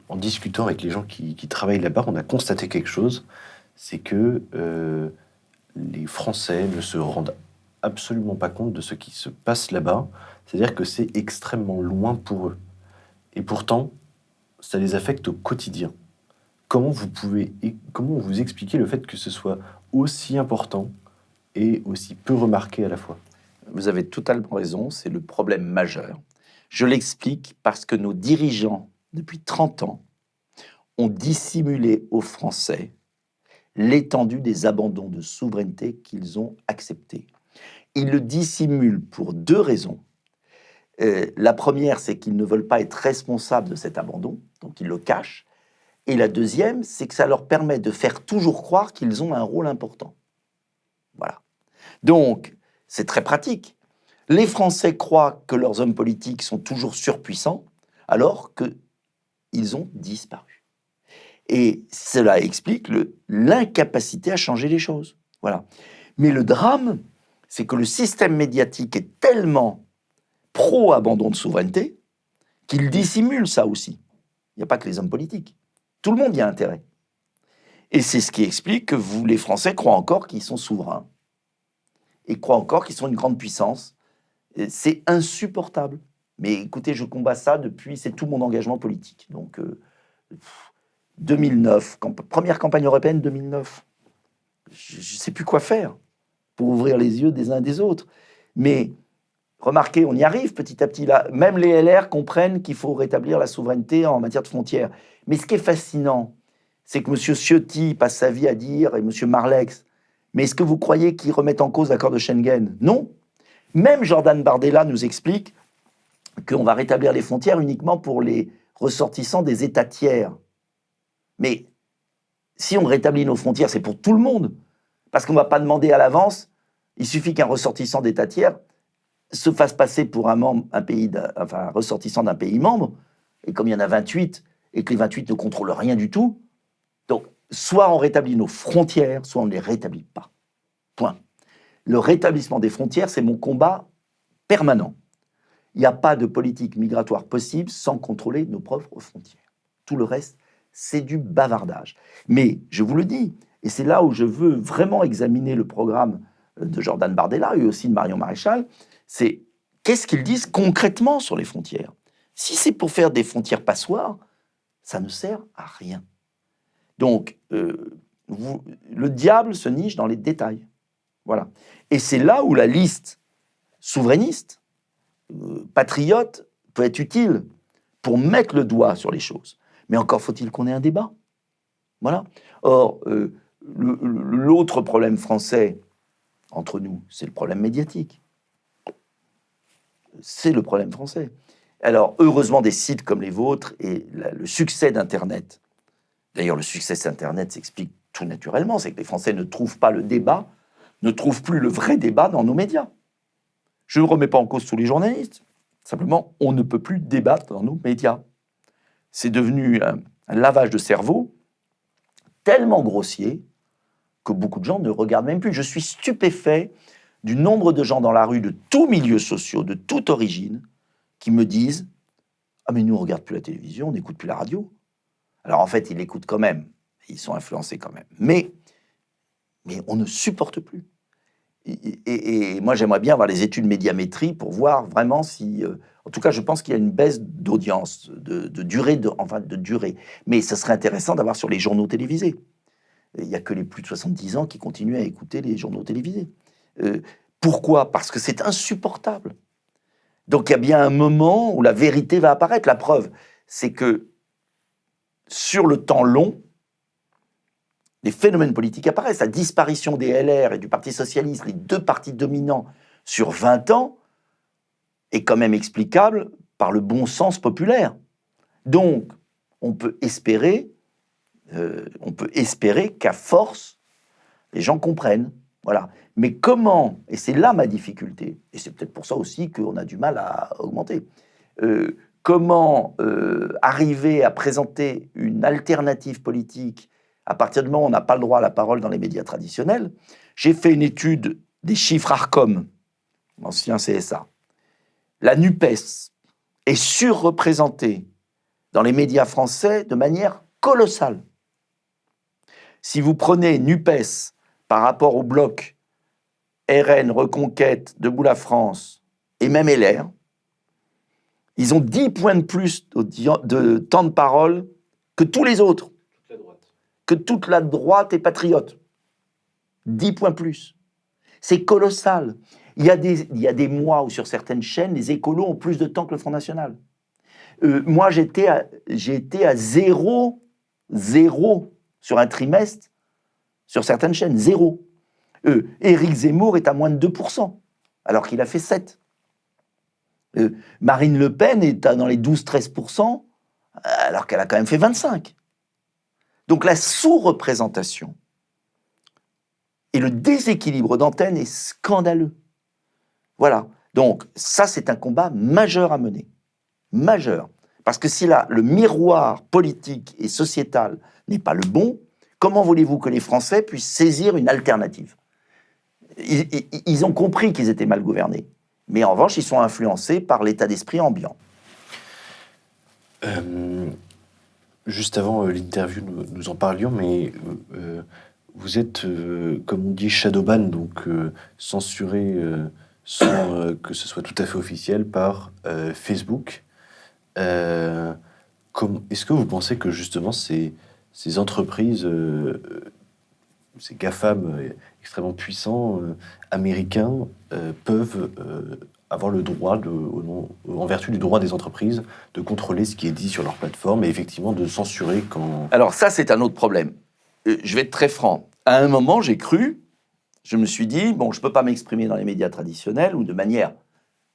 en discutant avec les gens qui travaillent là-bas, on a constaté quelque chose, c'est que les Français ne se rendent absolument pas compte de ce qui se passe là-bas. C'est-à-dire que c'est extrêmement loin pour eux. Et pourtant, ça les affecte au quotidien. Comment vous expliquez le fait que ce soit aussi important et aussi peu remarqué à la fois? Vous avez totalement raison, c'est le problème majeur. Je l'explique parce que nos dirigeants, depuis 30 ans, ont dissimulé aux Français l'étendue des abandons de souveraineté qu'ils ont acceptés. Ils le dissimulent pour 2 raisons. La première, c'est qu'ils ne veulent pas être responsables de cet abandon, donc ils le cachent. Et la deuxième, c'est que ça leur permet de faire toujours croire qu'ils ont un rôle important. Voilà. Donc, c'est très pratique. Les Français croient que leurs hommes politiques sont toujours surpuissants, alors qu'ils ont disparu. Et cela explique l'incapacité à changer les choses. Voilà. Mais le drame, c'est que le système médiatique est tellement pro-abandon de souveraineté qu'il dissimule ça aussi. Il n'y a pas que les hommes politiques. Tout le monde y a intérêt. Et c'est ce qui explique que les Français croient encore qu'ils sont souverains. Et croient encore qu'ils sont une grande puissance. Et c'est insupportable. Mais écoutez, je combats ça depuis... C'est tout mon engagement politique. Donc, 2009, première campagne européenne, 2009. Je ne sais plus quoi faire pour ouvrir les yeux des uns et des autres. Mais remarquez, on y arrive petit à petit. Là. Même les LR comprennent qu'il faut rétablir la souveraineté en matière de frontières. Mais ce qui est fascinant, c'est que M. Ciotti passe sa vie à dire, et M. Marlex, mais est-ce que vous croyez qu'ils remettent en cause l'accord de Schengen? Non. Même Jordan Bardella nous explique qu'on va rétablir les frontières uniquement pour les ressortissants des États tiers. Mais si on rétablit nos frontières, c'est pour tout le monde. Parce qu'on ne va pas demander à l'avance, il suffit qu'un ressortissant d'État tiers se fasse passer pour un ressortissant d'un pays membre, et comme il y en a 28, et que les 28 ne contrôlent rien du tout, donc soit on rétablit nos frontières, soit on ne les rétablit pas. Point. Le rétablissement des frontières, c'est mon combat permanent. Il n'y a pas de politique migratoire possible sans contrôler nos propres frontières. Tout le reste, c'est du bavardage. Mais je vous le dis, et c'est là où je veux vraiment examiner le programme de Jordan Bardella et aussi de Marion Maréchal, c'est qu'est-ce qu'ils disent concrètement sur les frontières. Si c'est pour faire des frontières passoires, ça ne sert à rien. Donc, le diable se niche dans les détails. Voilà. Et c'est là où la liste souverainiste, patriote, peut être utile pour mettre le doigt sur les choses. Mais encore faut-il qu'on ait un débat. Voilà. Or, l'autre problème français entre nous, c'est le problème médiatique. C'est le problème français. Alors, heureusement, des sites comme les vôtres et le succès d'Internet. D'ailleurs, le succès d'Internet s'explique tout naturellement, c'est que les Français ne trouvent pas le débat, ne trouvent plus le vrai débat dans nos médias. Je ne remets pas en cause tous les journalistes. Simplement, on ne peut plus débattre dans nos médias. C'est devenu un lavage de cerveau tellement grossier que beaucoup de gens ne regardent même plus. Je suis stupéfait du nombre de gens dans la rue, de tous milieux sociaux, de toute origine, qui me disent « Ah, mais nous, on ne regarde plus la télévision, on n'écoute plus la radio. » Alors, en fait, ils l'écoutent quand même. Ils sont influencés quand même. Mais on ne supporte plus. Et moi, j'aimerais bien avoir les études médiamétrie pour voir vraiment si... en tout cas, je pense qu'il y a une baisse d'audience, de durée. Mais ce serait intéressant d'avoir sur les journaux télévisés. Il n'y a que les plus de 70 ans qui continuent à écouter les journaux télévisés. Pourquoi ? Parce que c'est insupportable. Donc, il y a bien un moment où la vérité va apparaître. La preuve, c'est que sur le temps long, les phénomènes politiques apparaissent. La disparition des LR et du Parti socialiste, les deux partis dominants sur 20 ans, est quand même explicable par le bon sens populaire. Donc, on peut espérer qu'à force, les gens comprennent. Voilà. Mais comment, et c'est là ma difficulté, et c'est peut-être pour ça aussi qu'on a du mal à augmenter, comment arriver à présenter une alternative politique à partir du moment où on n'a pas le droit à la parole dans les médias traditionnels. J'ai fait une étude des chiffres Arcom, ancien CSA. La NUPES est surreprésentée dans les médias français de manière colossale. Si vous prenez NUPES par rapport au bloc RN, Reconquête, Debout la France et même LR, ils ont 10 points de plus de temps de parole que tous les autres. Que toute la droite et patriote. 10 points plus. C'est colossal. Il y a des mois où sur certaines chaînes, les écolos ont plus de temps que le Front National. Moi, j'ai été à 0 sur un trimestre sur certaines chaînes. 0. Éric Zemmour est à moins de 2%, alors qu'il a fait 7. Marine Le Pen est dans les 12-13%, alors qu'elle a quand même fait 25. Donc la sous-représentation et le déséquilibre d'antenne est scandaleux. Voilà. Donc ça, c'est un combat majeur à mener. Majeur. Parce que si là, le miroir politique et sociétal n'est pas le bon, comment voulez-vous que les Français puissent saisir une alternative ? Ils ont compris qu'ils étaient mal gouvernés. Mais en revanche, ils sont influencés par l'état d'esprit ambiant. Juste avant l'interview, nous en parlions, mais vous êtes, comme on dit, shadowban, donc censuré sans que ce soit tout à fait officiel par Facebook. Est-ce que vous pensez que justement ces entreprises, ces GAFAM extrêmement puissants, américains, peuvent avoir le droit, en vertu du droit des entreprises, de contrôler ce qui est dit sur leur plateforme et effectivement de censurer quand... Alors ça, c'est un autre problème. Je vais être très franc. À un moment, je me suis dit, bon, je ne peux pas m'exprimer dans les médias traditionnels ou de manière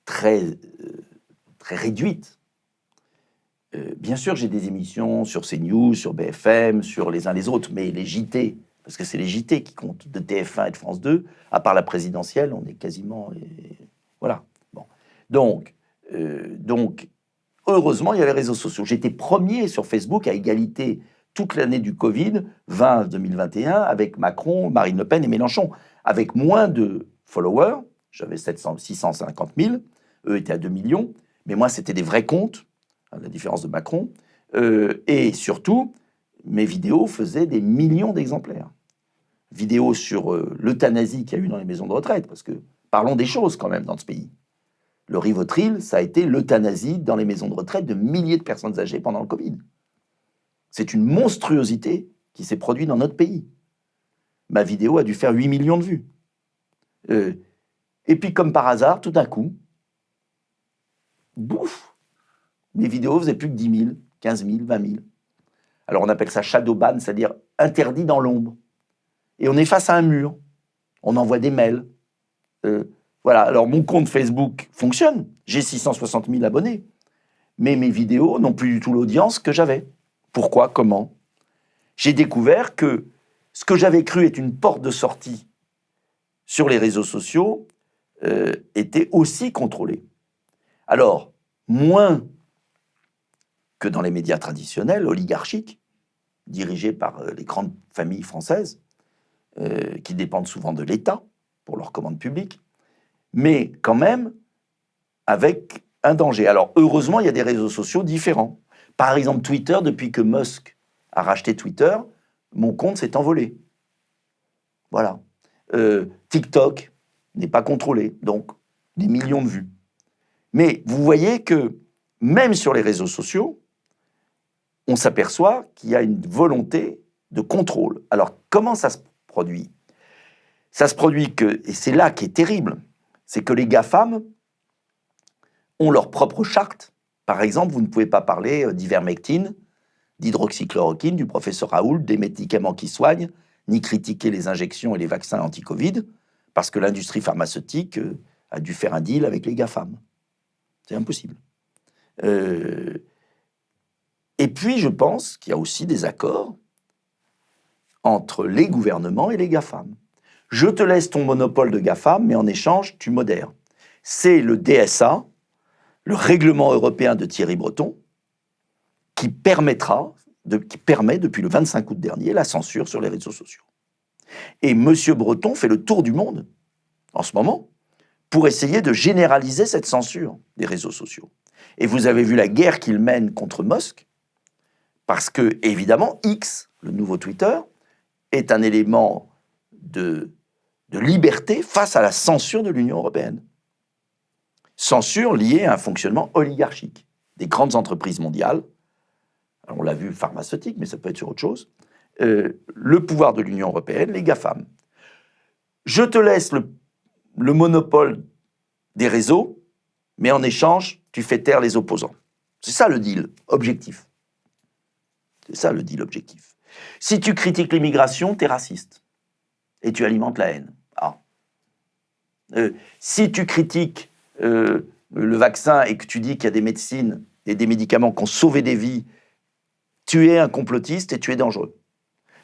très réduite. Bien sûr, j'ai des émissions sur CNews, sur BFM, sur les uns les autres, mais les JT, parce que c'est les JT qui comptent, de TF1 et de France 2, à part la présidentielle, on est quasiment... Voilà. Bon. Donc, heureusement, il y a les réseaux sociaux. J'étais premier sur Facebook à égalité toute l'année du Covid, 2021, avec Macron, Marine Le Pen et Mélenchon. Avec moins de followers, j'avais 650 000, eux étaient à 2 millions, mais moi, c'était des vrais comptes, à la différence de Macron, et surtout, mes vidéos faisaient des millions d'exemplaires. Vidéos sur l'euthanasie qu'il y a eu dans les maisons de retraite, parce que parlons des choses quand même dans ce pays. Le Rivotril, ça a été l'euthanasie dans les maisons de retraite de milliers de personnes âgées pendant le Covid. C'est une monstruosité qui s'est produite dans notre pays. Ma vidéo a dû faire 8 millions de vues. Et puis, comme par hasard, tout d'un coup, bouf, mes vidéos faisaient plus que 10 000, 15 000, 20 000. Alors, on appelle ça shadowban, c'est-à-dire interdit dans l'ombre. Et on est face à un mur. On envoie des mails. Voilà, alors mon compte Facebook fonctionne. J'ai 660 000 abonnés. Mais mes vidéos n'ont plus du tout l'audience que j'avais. Pourquoi? Comment? J'ai découvert que ce que j'avais cru être une porte de sortie sur les réseaux sociaux était aussi contrôlé. Alors, moins que dans les médias traditionnels, oligarchiques, dirigés par les grandes familles françaises, qui dépendent souvent de l'État pour leurs commandes publiques, mais quand même avec un danger. Alors, heureusement, il y a des réseaux sociaux différents. Par exemple, Twitter, depuis que Musk a racheté Twitter, mon compte s'est envolé. Voilà. TikTok n'est pas contrôlé, donc des millions de vues. Mais vous voyez que même sur les réseaux sociaux, on s'aperçoit qu'il y a une volonté de contrôle. Alors, comment ça se produit? Ça se produit que, et c'est là qui est terrible, c'est que les GAFAM ont leur propre charte. Par exemple, vous ne pouvez pas parler d'ivermectine, d'hydroxychloroquine, du professeur Raoult, des médicaments qui soignent, ni critiquer les injections et les vaccins anti-Covid, parce que l'industrie pharmaceutique a dû faire un deal avec les GAFAM. C'est impossible. Et puis, je pense qu'il y a aussi des accords entre les gouvernements et les GAFAM. Je te laisse ton monopole de GAFAM, mais en échange, tu modères. C'est le DSA, le règlement européen de Thierry Breton, qui permet depuis le 25 août dernier la censure sur les réseaux sociaux. Et M. Breton fait le tour du monde, en ce moment, pour essayer de généraliser cette censure des réseaux sociaux. Et vous avez vu la guerre qu'il mène contre Musk, parce que, évidemment, X, le nouveau Twitter, est un élément de liberté face à la censure de l'Union européenne. Censure liée à un fonctionnement oligarchique des grandes entreprises mondiales. Alors, on l'a vu pharmaceutique, mais ça peut être sur autre chose. Le pouvoir de l'Union européenne, les GAFAM. Je te laisse le monopole des réseaux, mais en échange, tu fais taire les opposants. C'est ça le deal objectif. C'est ça le deal objectif. Si tu critiques l'immigration, t'es raciste. Et tu alimentes la haine. Si tu critiques le vaccin et que tu dis qu'il y a des médecines et des médicaments qui ont sauvé des vies, tu es un complotiste et tu es dangereux.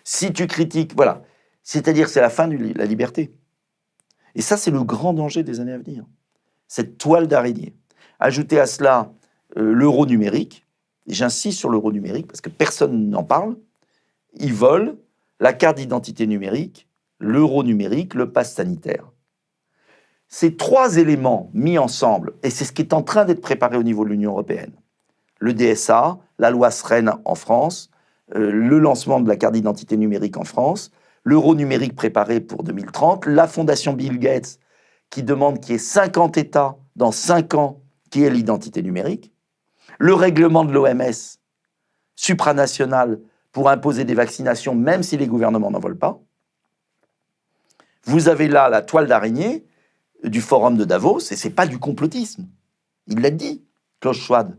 Si tu critiques, voilà. C'est-à-dire, c'est la fin de la liberté. Et ça, c'est le grand danger des années à venir. Cette toile d'araignée. Ajoutez à cela l'euro numérique. Et j'insiste sur l'euro numérique parce que personne n'en parle. Ils volent la carte d'identité numérique, l'euro numérique, le pass sanitaire. Ces trois éléments mis ensemble, et c'est ce qui est en train d'être préparé au niveau de l'Union européenne, le DSA, la loi Sren en France, le lancement de la carte d'identité numérique en France, l'euro numérique préparé pour 2030, la fondation Bill Gates qui demande qu'il y ait 50 États dans 5 ans qui aient l'identité numérique, le règlement de l'OMS supranational pour imposer des vaccinations même si les gouvernements n'en veulent pas. Vous avez là la toile d'araignée du forum de Davos, et ce n'est pas du complotisme. Il l'a dit, Klaus Schwab.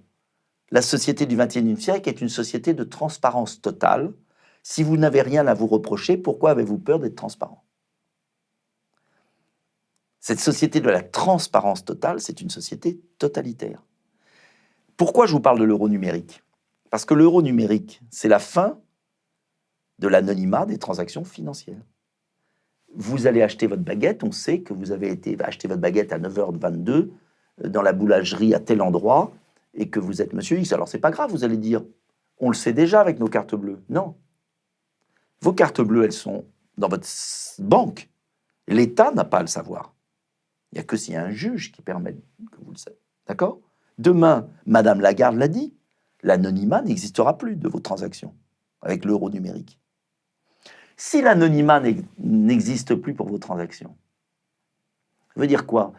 La société du XXIe siècle est une société de transparence totale. Si vous n'avez rien à vous reprocher, pourquoi avez-vous peur d'être transparent? Cette société de la transparence totale, c'est une société totalitaire. Pourquoi je vous parle de l'euro numérique? Parce que l'euro numérique, c'est la fin de l'anonymat des transactions financières. Vous allez acheter votre baguette, on sait que vous avez été acheter votre baguette à 9h22 dans la boulangerie à tel endroit et que vous êtes monsieur X. Alors c'est pas grave, vous allez dire, on le sait déjà avec nos cartes bleues. Non. Vos cartes bleues, elles sont dans votre banque. L'État n'a pas à le savoir. Il n'y a que s'il y a un juge qui permet que vous le sachiez. D'accord? Demain, Madame Lagarde l'a dit, l'anonymat n'existera plus de vos transactions avec l'euro numérique. Si l'anonymat n'existe plus pour vos transactions, ça veut dire quoi?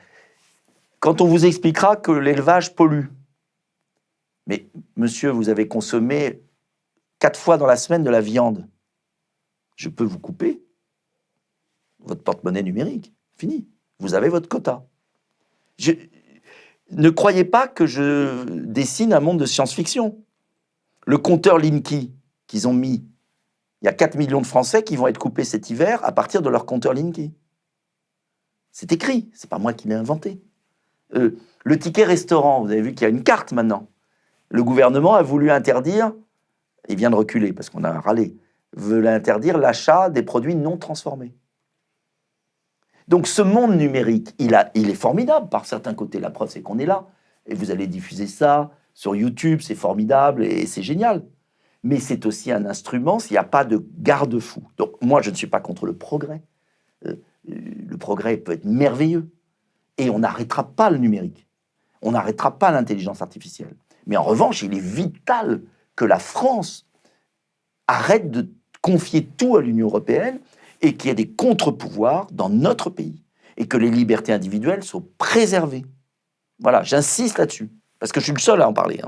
Quand on vous expliquera que l'élevage pollue, mais monsieur, vous avez consommé 4 fois dans la semaine de la viande, je peux vous couper votre porte-monnaie numérique. Fini. Vous avez votre quota. Ne croyez pas que je dessine un monde de science-fiction. Le compteur Linky qu'ils ont mis, il y a 4 millions de Français qui vont être coupés cet hiver à partir de leur compteur Linky. C'est écrit, c'est pas moi qui l'ai inventé. Le ticket restaurant, vous avez vu qu'il y a une carte maintenant. Le gouvernement a voulu interdire, il vient de reculer parce qu'on a râlé, veut interdire l'achat des produits non transformés. Donc ce monde numérique, il est formidable par certains côtés. La preuve, c'est qu'on est là. Et vous allez diffuser ça sur YouTube, c'est formidable et c'est génial. Mais c'est aussi un instrument s'il n'y a pas de garde-fou. Donc moi, je ne suis pas contre le progrès. Le progrès peut être merveilleux. Et on n'arrêtera pas le numérique. On n'arrêtera pas l'intelligence artificielle. Mais en revanche, il est vital que la France arrête de confier tout à l'Union européenne et qu'il y ait des contre-pouvoirs dans notre pays et que les libertés individuelles soient préservées. Voilà, j'insiste là-dessus, parce que je suis le seul à en parler.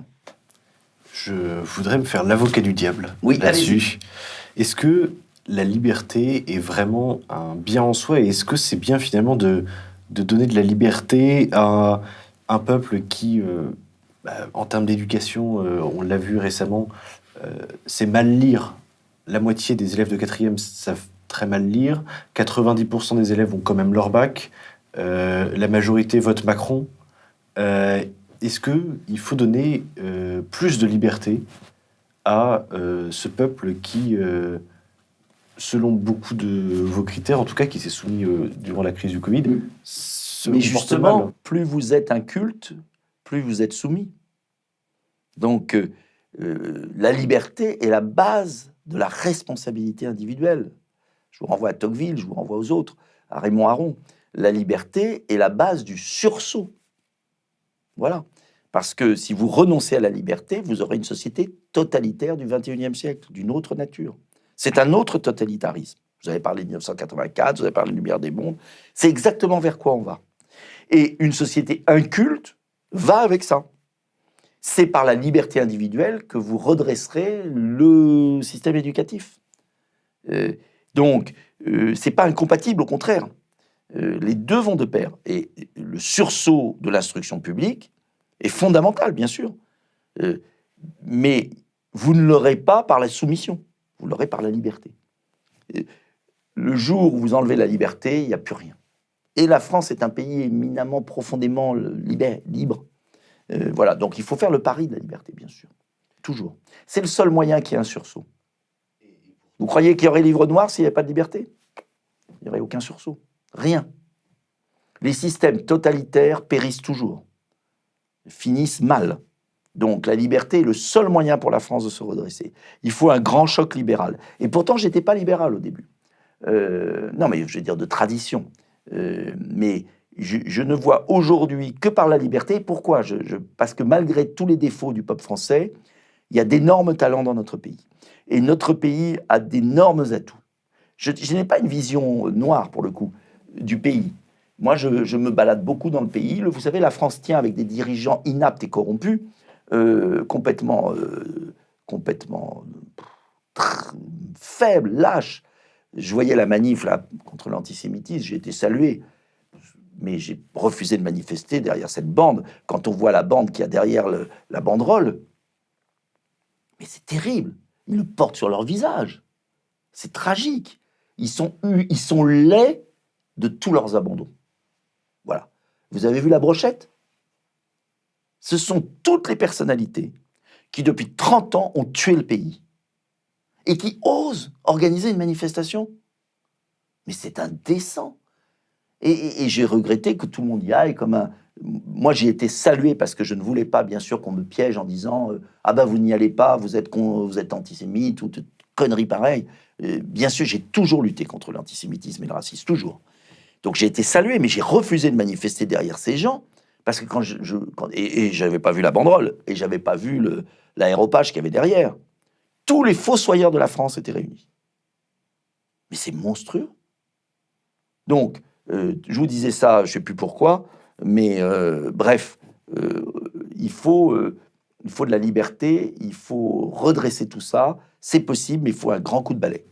Je voudrais me faire l'avocat du diable là-dessus. Allez-y. Est-ce que la liberté est vraiment un bien en soi et est-ce que c'est bien finalement de donner de la liberté à un peuple qui, en termes d'éducation, on l'a vu récemment, c'est mal lire. La moitié des élèves de 4e savent très mal lire. 90% des élèves ont quand même leur bac. La majorité vote Macron. Est-ce qu'il faut donner plus de liberté à ce peuple qui, selon beaucoup de vos critères, en tout cas qui s'est soumis durant la crise du Covid, mais justement, plus vous êtes un culte, plus vous êtes soumis. Donc, la liberté est la base de la responsabilité individuelle. Je vous renvoie à Tocqueville, je vous renvoie aux autres, à Raymond Aron. La liberté est la base du sursaut. Voilà. Parce que si vous renoncez à la liberté, vous aurez une société totalitaire du XXIe siècle, d'une autre nature. C'est un autre totalitarisme. Vous avez parlé de 1984, vous avez parlé de Lumière des mondes. C'est exactement vers quoi on va. Et une société inculte va avec ça. C'est par la liberté individuelle que vous redresserez le système éducatif. Donc, c'est pas incompatible, au contraire. Les deux vont de pair. Et le sursaut de l'instruction publique est fondamental, bien sûr. Mais vous ne l'aurez pas par la soumission, vous l'aurez par la liberté. Le jour où vous enlevez la liberté, il n'y a plus rien. Et la France est un pays éminemment, profondément libre. Voilà, donc il faut faire le pari de la liberté, bien sûr. Toujours. C'est le seul moyen qu'il y ait un sursaut. Vous croyez qu'il y aurait livre noir s'il n'y avait pas de liberté? Il n'y aurait aucun sursaut. Rien. Les systèmes totalitaires périssent toujours, finissent mal. Donc la liberté est le seul moyen pour la France de se redresser. Il faut un grand choc libéral. Et pourtant, je n'étais pas libéral au début. Non, mais je veux dire de tradition. Mais je ne vois aujourd'hui que par la liberté. Pourquoi? Parce que malgré tous les défauts du peuple français, il y a d'énormes talents dans notre pays. Et notre pays a d'énormes atouts. Je n'ai pas une vision noire, pour le coup, du pays. Moi, je me balade beaucoup dans le pays. Vous savez, la France tient avec des dirigeants inaptes et corrompus, complètement faibles, lâches. Je voyais la manif là, contre l'antisémitisme, j'ai été salué. Mais j'ai refusé de manifester derrière cette bande. Quand on voit la bande qu'il y a derrière la banderole, mais c'est terrible. Ils le portent sur leur visage. C'est tragique. Ils sont laids de tous leurs abandons. Voilà. Vous avez vu la brochette ? Ce sont toutes les personnalités qui, depuis 30 ans, ont tué le pays et qui osent organiser une manifestation. Mais c'est indécent. Et j'ai regretté que tout le monde y aille comme un... Moi, j'ai été salué parce que je ne voulais pas, bien sûr, qu'on me piège en disant ah ben, vous n'y allez pas, vous êtes antisémite, ou toute connerie pareille. Bien sûr, j'ai toujours lutté contre l'antisémitisme et le racisme, toujours. Donc j'ai été salué, mais j'ai refusé de manifester derrière ces gens parce que quand j'avais pas vu la banderole et j'avais pas vu l'aéropage qu'il y avait derrière. Tous les fossoyeurs de la France étaient réunis. Mais c'est monstrueux. Donc, je vous disais ça, je sais plus pourquoi, mais bref, il faut de la liberté, il faut redresser tout ça. C'est possible, mais il faut un grand coup de balai.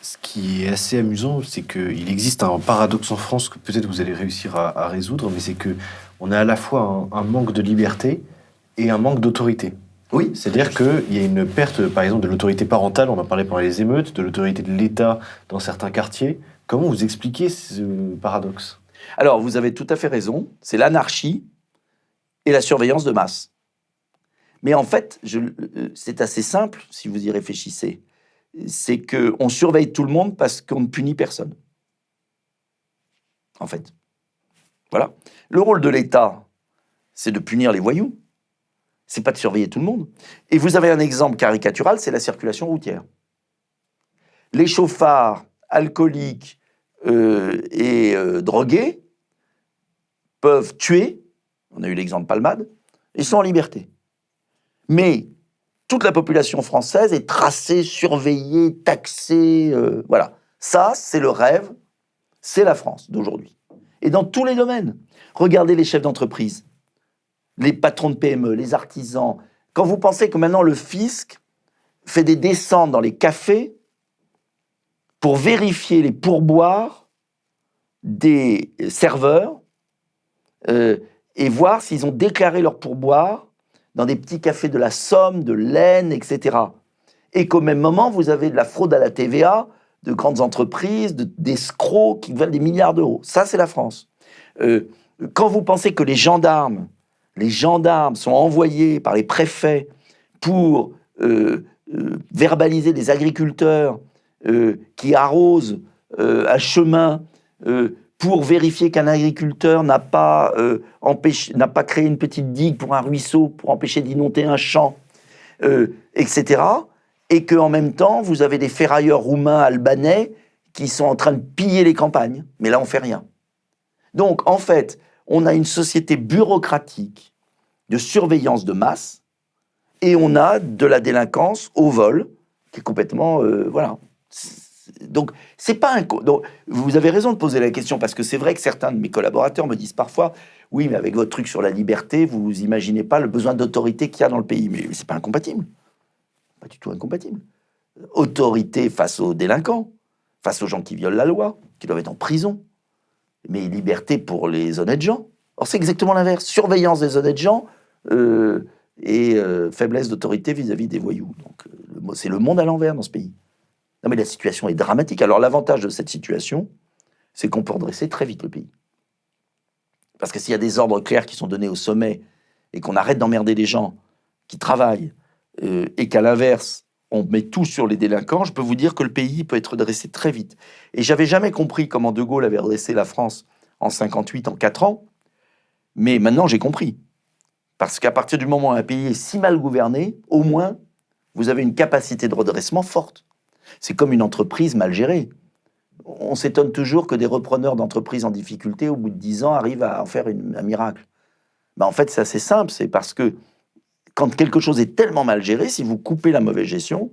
Ce qui est assez amusant, c'est qu'il existe un paradoxe en France que peut-être vous allez réussir à résoudre, mais c'est qu'on a à la fois un manque de liberté et un manque d'autorité. Oui. C'est-à-dire qu'il y a une perte, par exemple, de l'autorité parentale, on en parlait pendant les émeutes, de l'autorité de l'État dans certains quartiers. Comment vous expliquez ce paradoxe ? Alors, vous avez tout à fait raison, c'est l'anarchie et la surveillance de masse. Mais en fait, c'est assez simple, si vous y réfléchissez. C'est qu'on surveille tout le monde parce qu'on ne punit personne. En fait. Voilà. Le rôle de l'État, c'est de punir les voyous. C'est pas de surveiller tout le monde. Et vous avez un exemple caricatural, c'est la circulation routière. Les chauffards alcooliques et drogués peuvent tuer, on a eu l'exemple Palmade, ils sont en liberté. Mais toute la population française est tracée, surveillée, taxée, voilà. Ça, c'est le rêve, c'est la France d'aujourd'hui. Et dans tous les domaines. Regardez les chefs d'entreprise, les patrons de PME, les artisans. Quand vous pensez que maintenant le fisc fait des descentes dans les cafés pour vérifier les pourboires des serveurs et voir s'ils ont déclaré leurs pourboires dans des petits cafés de la Somme, de l'Aisne, etc. Et qu'au même moment, vous avez de la fraude à la TVA, de grandes entreprises, d'escrocs qui veulent des milliards d'euros. Ça, c'est la France. Quand vous pensez que les gendarmes sont envoyés par les préfets pour verbaliser des agriculteurs qui arrosent un chemin pour vérifier qu'un agriculteur n'a pas créé une petite digue pour un ruisseau pour empêcher d'inonder un champ, etc. Et qu'en même temps, vous avez des ferrailleurs roumains, albanais qui sont en train de piller les campagnes. Mais là, on fait rien. Donc, en fait, on a une société bureaucratique de surveillance de masse et on a de la délinquance au vol qui est complètement... voilà. Donc, c'est pas donc, vous avez raison de poser la question parce que c'est vrai que certains de mes collaborateurs me disent parfois « Oui, mais avec votre truc sur la liberté, vous imaginez pas le besoin d'autorité qu'il y a dans le pays. » Mais c'est pas incompatible. Pas du tout incompatible. Autorité face aux délinquants, face aux gens qui violent la loi, qui doivent être en prison. Mais liberté pour les honnêtes gens. Or, c'est exactement l'inverse. Surveillance des honnêtes gens et faiblesse d'autorité vis-à-vis des voyous. Donc, c'est le monde à l'envers dans ce pays. Non, mais la situation est dramatique. Alors, l'avantage de cette situation, c'est qu'on peut redresser très vite le pays. Parce que s'il y a des ordres clairs qui sont donnés au sommet et qu'on arrête d'emmerder les gens qui travaillent et qu'à l'inverse, on met tout sur les délinquants, je peux vous dire que le pays peut être redressé très vite. Et j'avais jamais compris comment De Gaulle avait redressé la France en 58, en 4 ans. Mais maintenant, j'ai compris. Parce qu'à partir du moment où un pays est si mal gouverné, au moins, vous avez une capacité de redressement forte. C'est comme une entreprise mal gérée. On s'étonne toujours que des repreneurs d'entreprises en difficulté, au bout de 10 ans, arrivent à en faire un miracle. Ben, en fait, c'est assez simple. C'est parce que quand quelque chose est tellement mal géré, si vous coupez la mauvaise gestion,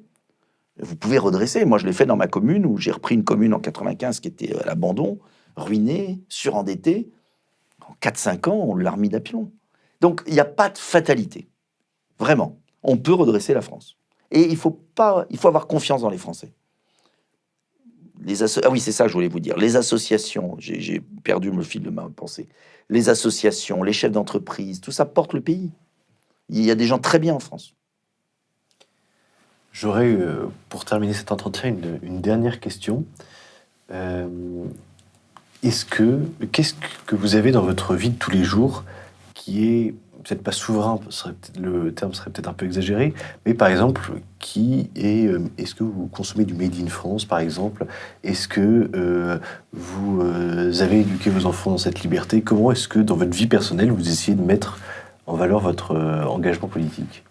vous pouvez redresser. Moi, je l'ai fait dans ma commune, où j'ai repris une commune en 95 qui était à l'abandon, ruinée, surendettée. En 4-5 ans, on l'a remis d'aplomb. Donc, il n'y a pas de fatalité. Vraiment. On peut redresser la France. Et il faut avoir confiance dans les Français. Ah oui, c'est ça que je voulais vous dire. Les associations, j'ai perdu le fil de ma pensée. Les associations, les chefs d'entreprise, tout ça porte le pays. Il y a des gens très bien en France. J'aurais, pour terminer cet entretien, une dernière question. Qu'est-ce que vous avez dans votre vie de tous les jours qui est, peut-être pas souverain, le terme serait peut-être un peu exagéré, mais par exemple, est-ce que vous consommez du Made in France, par exemple? Est-ce que vous avez éduqué vos enfants dans cette liberté? Comment est-ce que, dans votre vie personnelle, vous essayez de mettre en valeur votre engagement politique?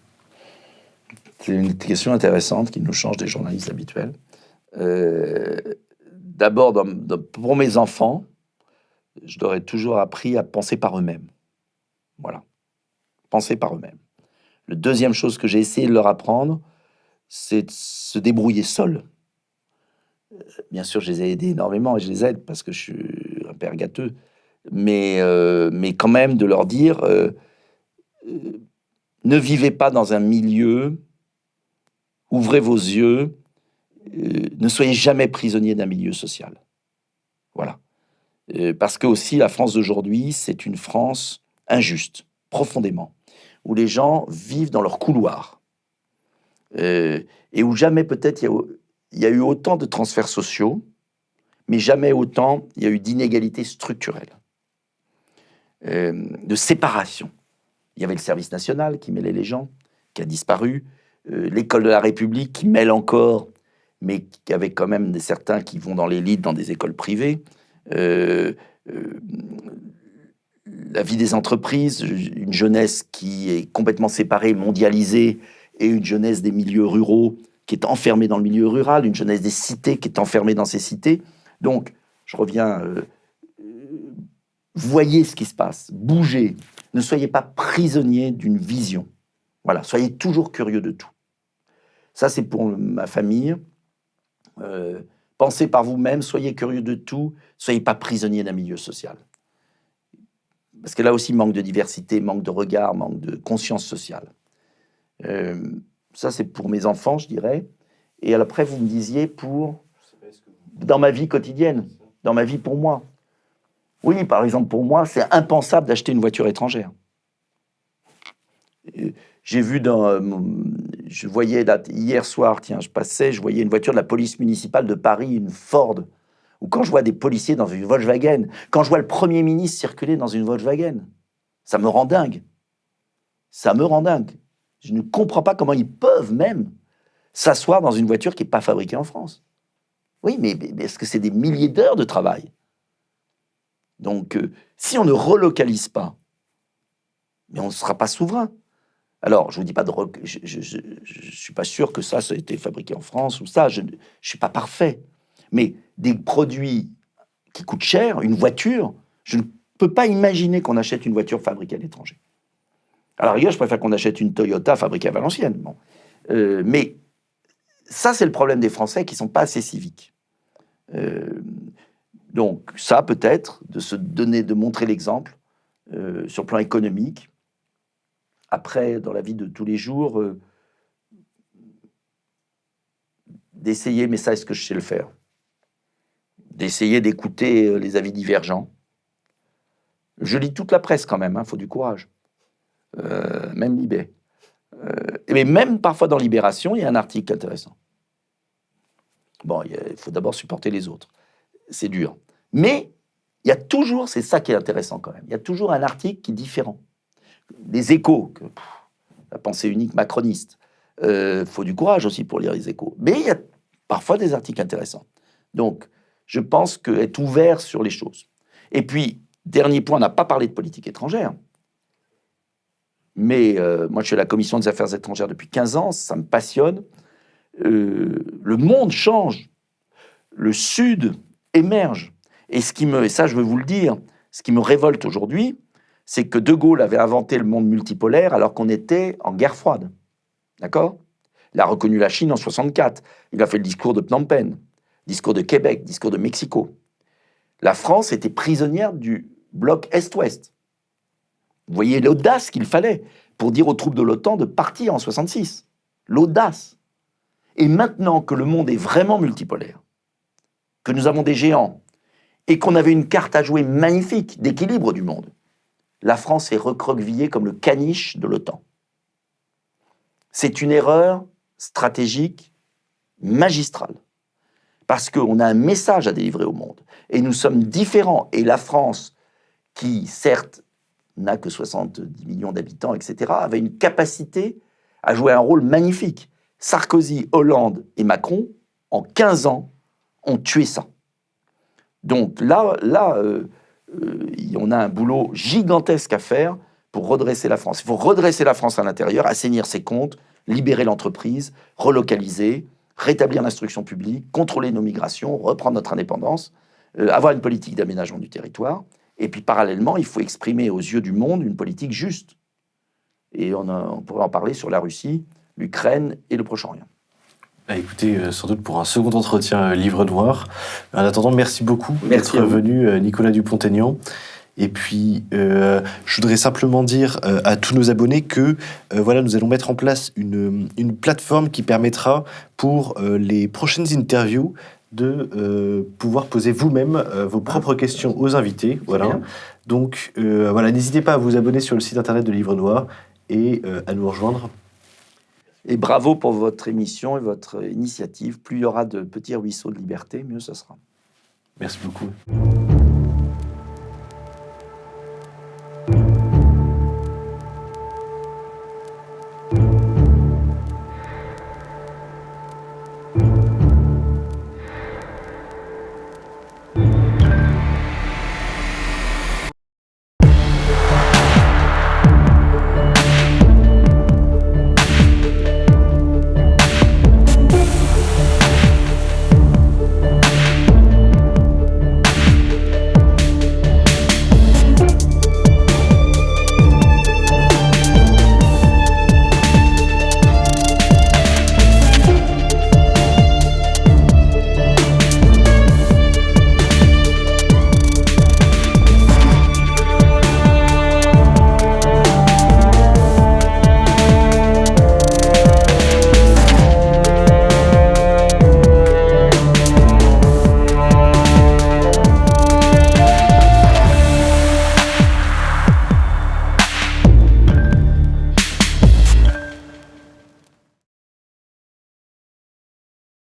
C'est une question intéressante qui nous change des journalistes habituels. D'abord, pour mes enfants, je leur ai toujours appris à penser par eux-mêmes. Voilà. Penser par eux-mêmes. La deuxième chose que j'ai essayé de leur apprendre, c'est de se débrouiller seuls. Bien sûr, je les ai aidés énormément et je les aide parce que je suis un père gâteux. Mais quand même, de leur dire ne vivez pas dans un milieu, ouvrez vos yeux, ne soyez jamais prisonnier d'un milieu social. Voilà. Parce que aussi, la France d'aujourd'hui, c'est une France injuste, profondément, où les gens vivent dans leur couloir. Et où jamais peut-être il y a eu autant de transferts sociaux, mais jamais autant il y a eu d'inégalités structurelles, de séparation. Il y avait le service national qui mêlait les gens, qui a disparu, l'école de la République qui mêle encore, mais avec quand même certains qui vont dans l'élite, dans des écoles privées, la vie des entreprises, une jeunesse qui est complètement séparée, mondialisée, et une jeunesse des milieux ruraux qui est enfermée dans le milieu rural, une jeunesse des cités qui est enfermée dans ces cités. Donc, je reviens, voyez ce qui se passe, bougez, ne soyez pas prisonniers d'une vision. Voilà, soyez toujours curieux de tout. Ça, c'est pour ma famille. Pensez par vous-même, soyez curieux de tout, soyez pas prisonniers d'un milieu social. Parce que là aussi, manque de diversité, manque de regard, manque de conscience sociale. Ça, c'est pour mes enfants, je dirais. Et après, vous me disiez dans ma vie quotidienne, dans ma vie pour moi. Oui, par exemple, pour moi, c'est impensable d'acheter une voiture étrangère. J'ai vu je voyais hier soir, je voyais une voiture de la police municipale de Paris, une Ford, ou quand je vois des policiers dans une Volkswagen, quand je vois le Premier ministre circuler dans une Volkswagen, ça me rend dingue. Ça me rend dingue. Je ne comprends pas comment ils peuvent même s'asseoir dans une voiture qui n'est pas fabriquée en France. Oui, mais est-ce que c'est des milliers d'heures de travail? Donc, si on ne relocalise pas, mais on ne sera pas souverain. Alors, je vous dis pas je suis pas sûr que ça a été fabriqué en France ou ça. Je suis pas parfait, mais des produits qui coûtent cher, une voiture, je ne peux pas imaginer qu'on achète une voiture fabriquée à l'étranger. À la rigueur, je préfère qu'on achète une Toyota fabriquée à Valenciennes. Bon. Mais ça, c'est le problème des Français qui sont pas assez civiques. Donc, ça, peut-être, de montrer l'exemple sur le plan économique. Après, dans la vie de tous les jours, d'essayer, mais ça, est-ce que je sais le faire? D'essayer d'écouter les avis divergents. Je lis toute la presse quand même, faut du courage. Même Libé. Mais même parfois dans Libération, il y a un article intéressant. Bon, il faut d'abord supporter les autres. C'est dur. Mais il y a toujours, c'est ça qui est intéressant quand même, il y a toujours un article qui est différent. Les Échos, la pensée unique macroniste. Faut du courage aussi pour lire les Échos. Mais il y a parfois des articles intéressants. Donc, je pense qu'être ouvert sur les choses. Et puis, dernier point, on n'a pas parlé de politique étrangère. Mais moi, je suis à la Commission des Affaires étrangères depuis 15 ans, ça me passionne. Le monde change. Le Sud émerge. Et ça, je veux vous le dire, ce qui me révolte aujourd'hui, c'est que De Gaulle avait inventé le monde multipolaire alors qu'on était en guerre froide. D'accord ? Il a reconnu la Chine en 1964. Il a fait le discours de Phnom Penh, discours de Québec, discours de Mexico. La France était prisonnière du bloc Est-Ouest. Vous voyez l'audace qu'il fallait pour dire aux troupes de l'OTAN de partir en 1966. L'audace. Et maintenant que le monde est vraiment multipolaire, que nous avons des géants, et qu'on avait une carte à jouer magnifique d'équilibre du monde, la France est recroquevillée comme le caniche de l'OTAN. C'est une erreur stratégique magistrale, parce qu'on a un message à délivrer au monde, et nous sommes différents. Et la France, qui certes n'a que 70 millions d'habitants, etc., avait une capacité à jouer un rôle magnifique. Sarkozy, Hollande et Macron, en 15 ans, ont tué ça. Donc là, on a un boulot gigantesque à faire pour redresser la France. Il faut redresser la France à l'intérieur, assainir ses comptes, libérer l'entreprise, relocaliser, rétablir l'instruction publique, contrôler nos migrations, reprendre notre indépendance, avoir une politique d'aménagement du territoire. Et puis parallèlement, il faut exprimer aux yeux du monde une politique juste. Et on pourrait en parler sur la Russie, l'Ukraine et le Proche-Orient. Écoutez, sans doute pour un second entretien Livre Noir. En attendant, merci beaucoup d'être venu, Nicolas Dupont-Aignan. Et puis, je voudrais simplement dire à tous nos abonnés que voilà, nous allons mettre en place une plateforme qui permettra pour les prochaines interviews de pouvoir poser vous-même vos propres questions aux invités. Voilà. Donc, voilà, n'hésitez pas à vous abonner sur le site internet de Livre Noir et à nous rejoindre. Et bravo pour votre émission et votre initiative. Plus il y aura de petits ruisseaux de liberté, mieux ce sera. Merci beaucoup.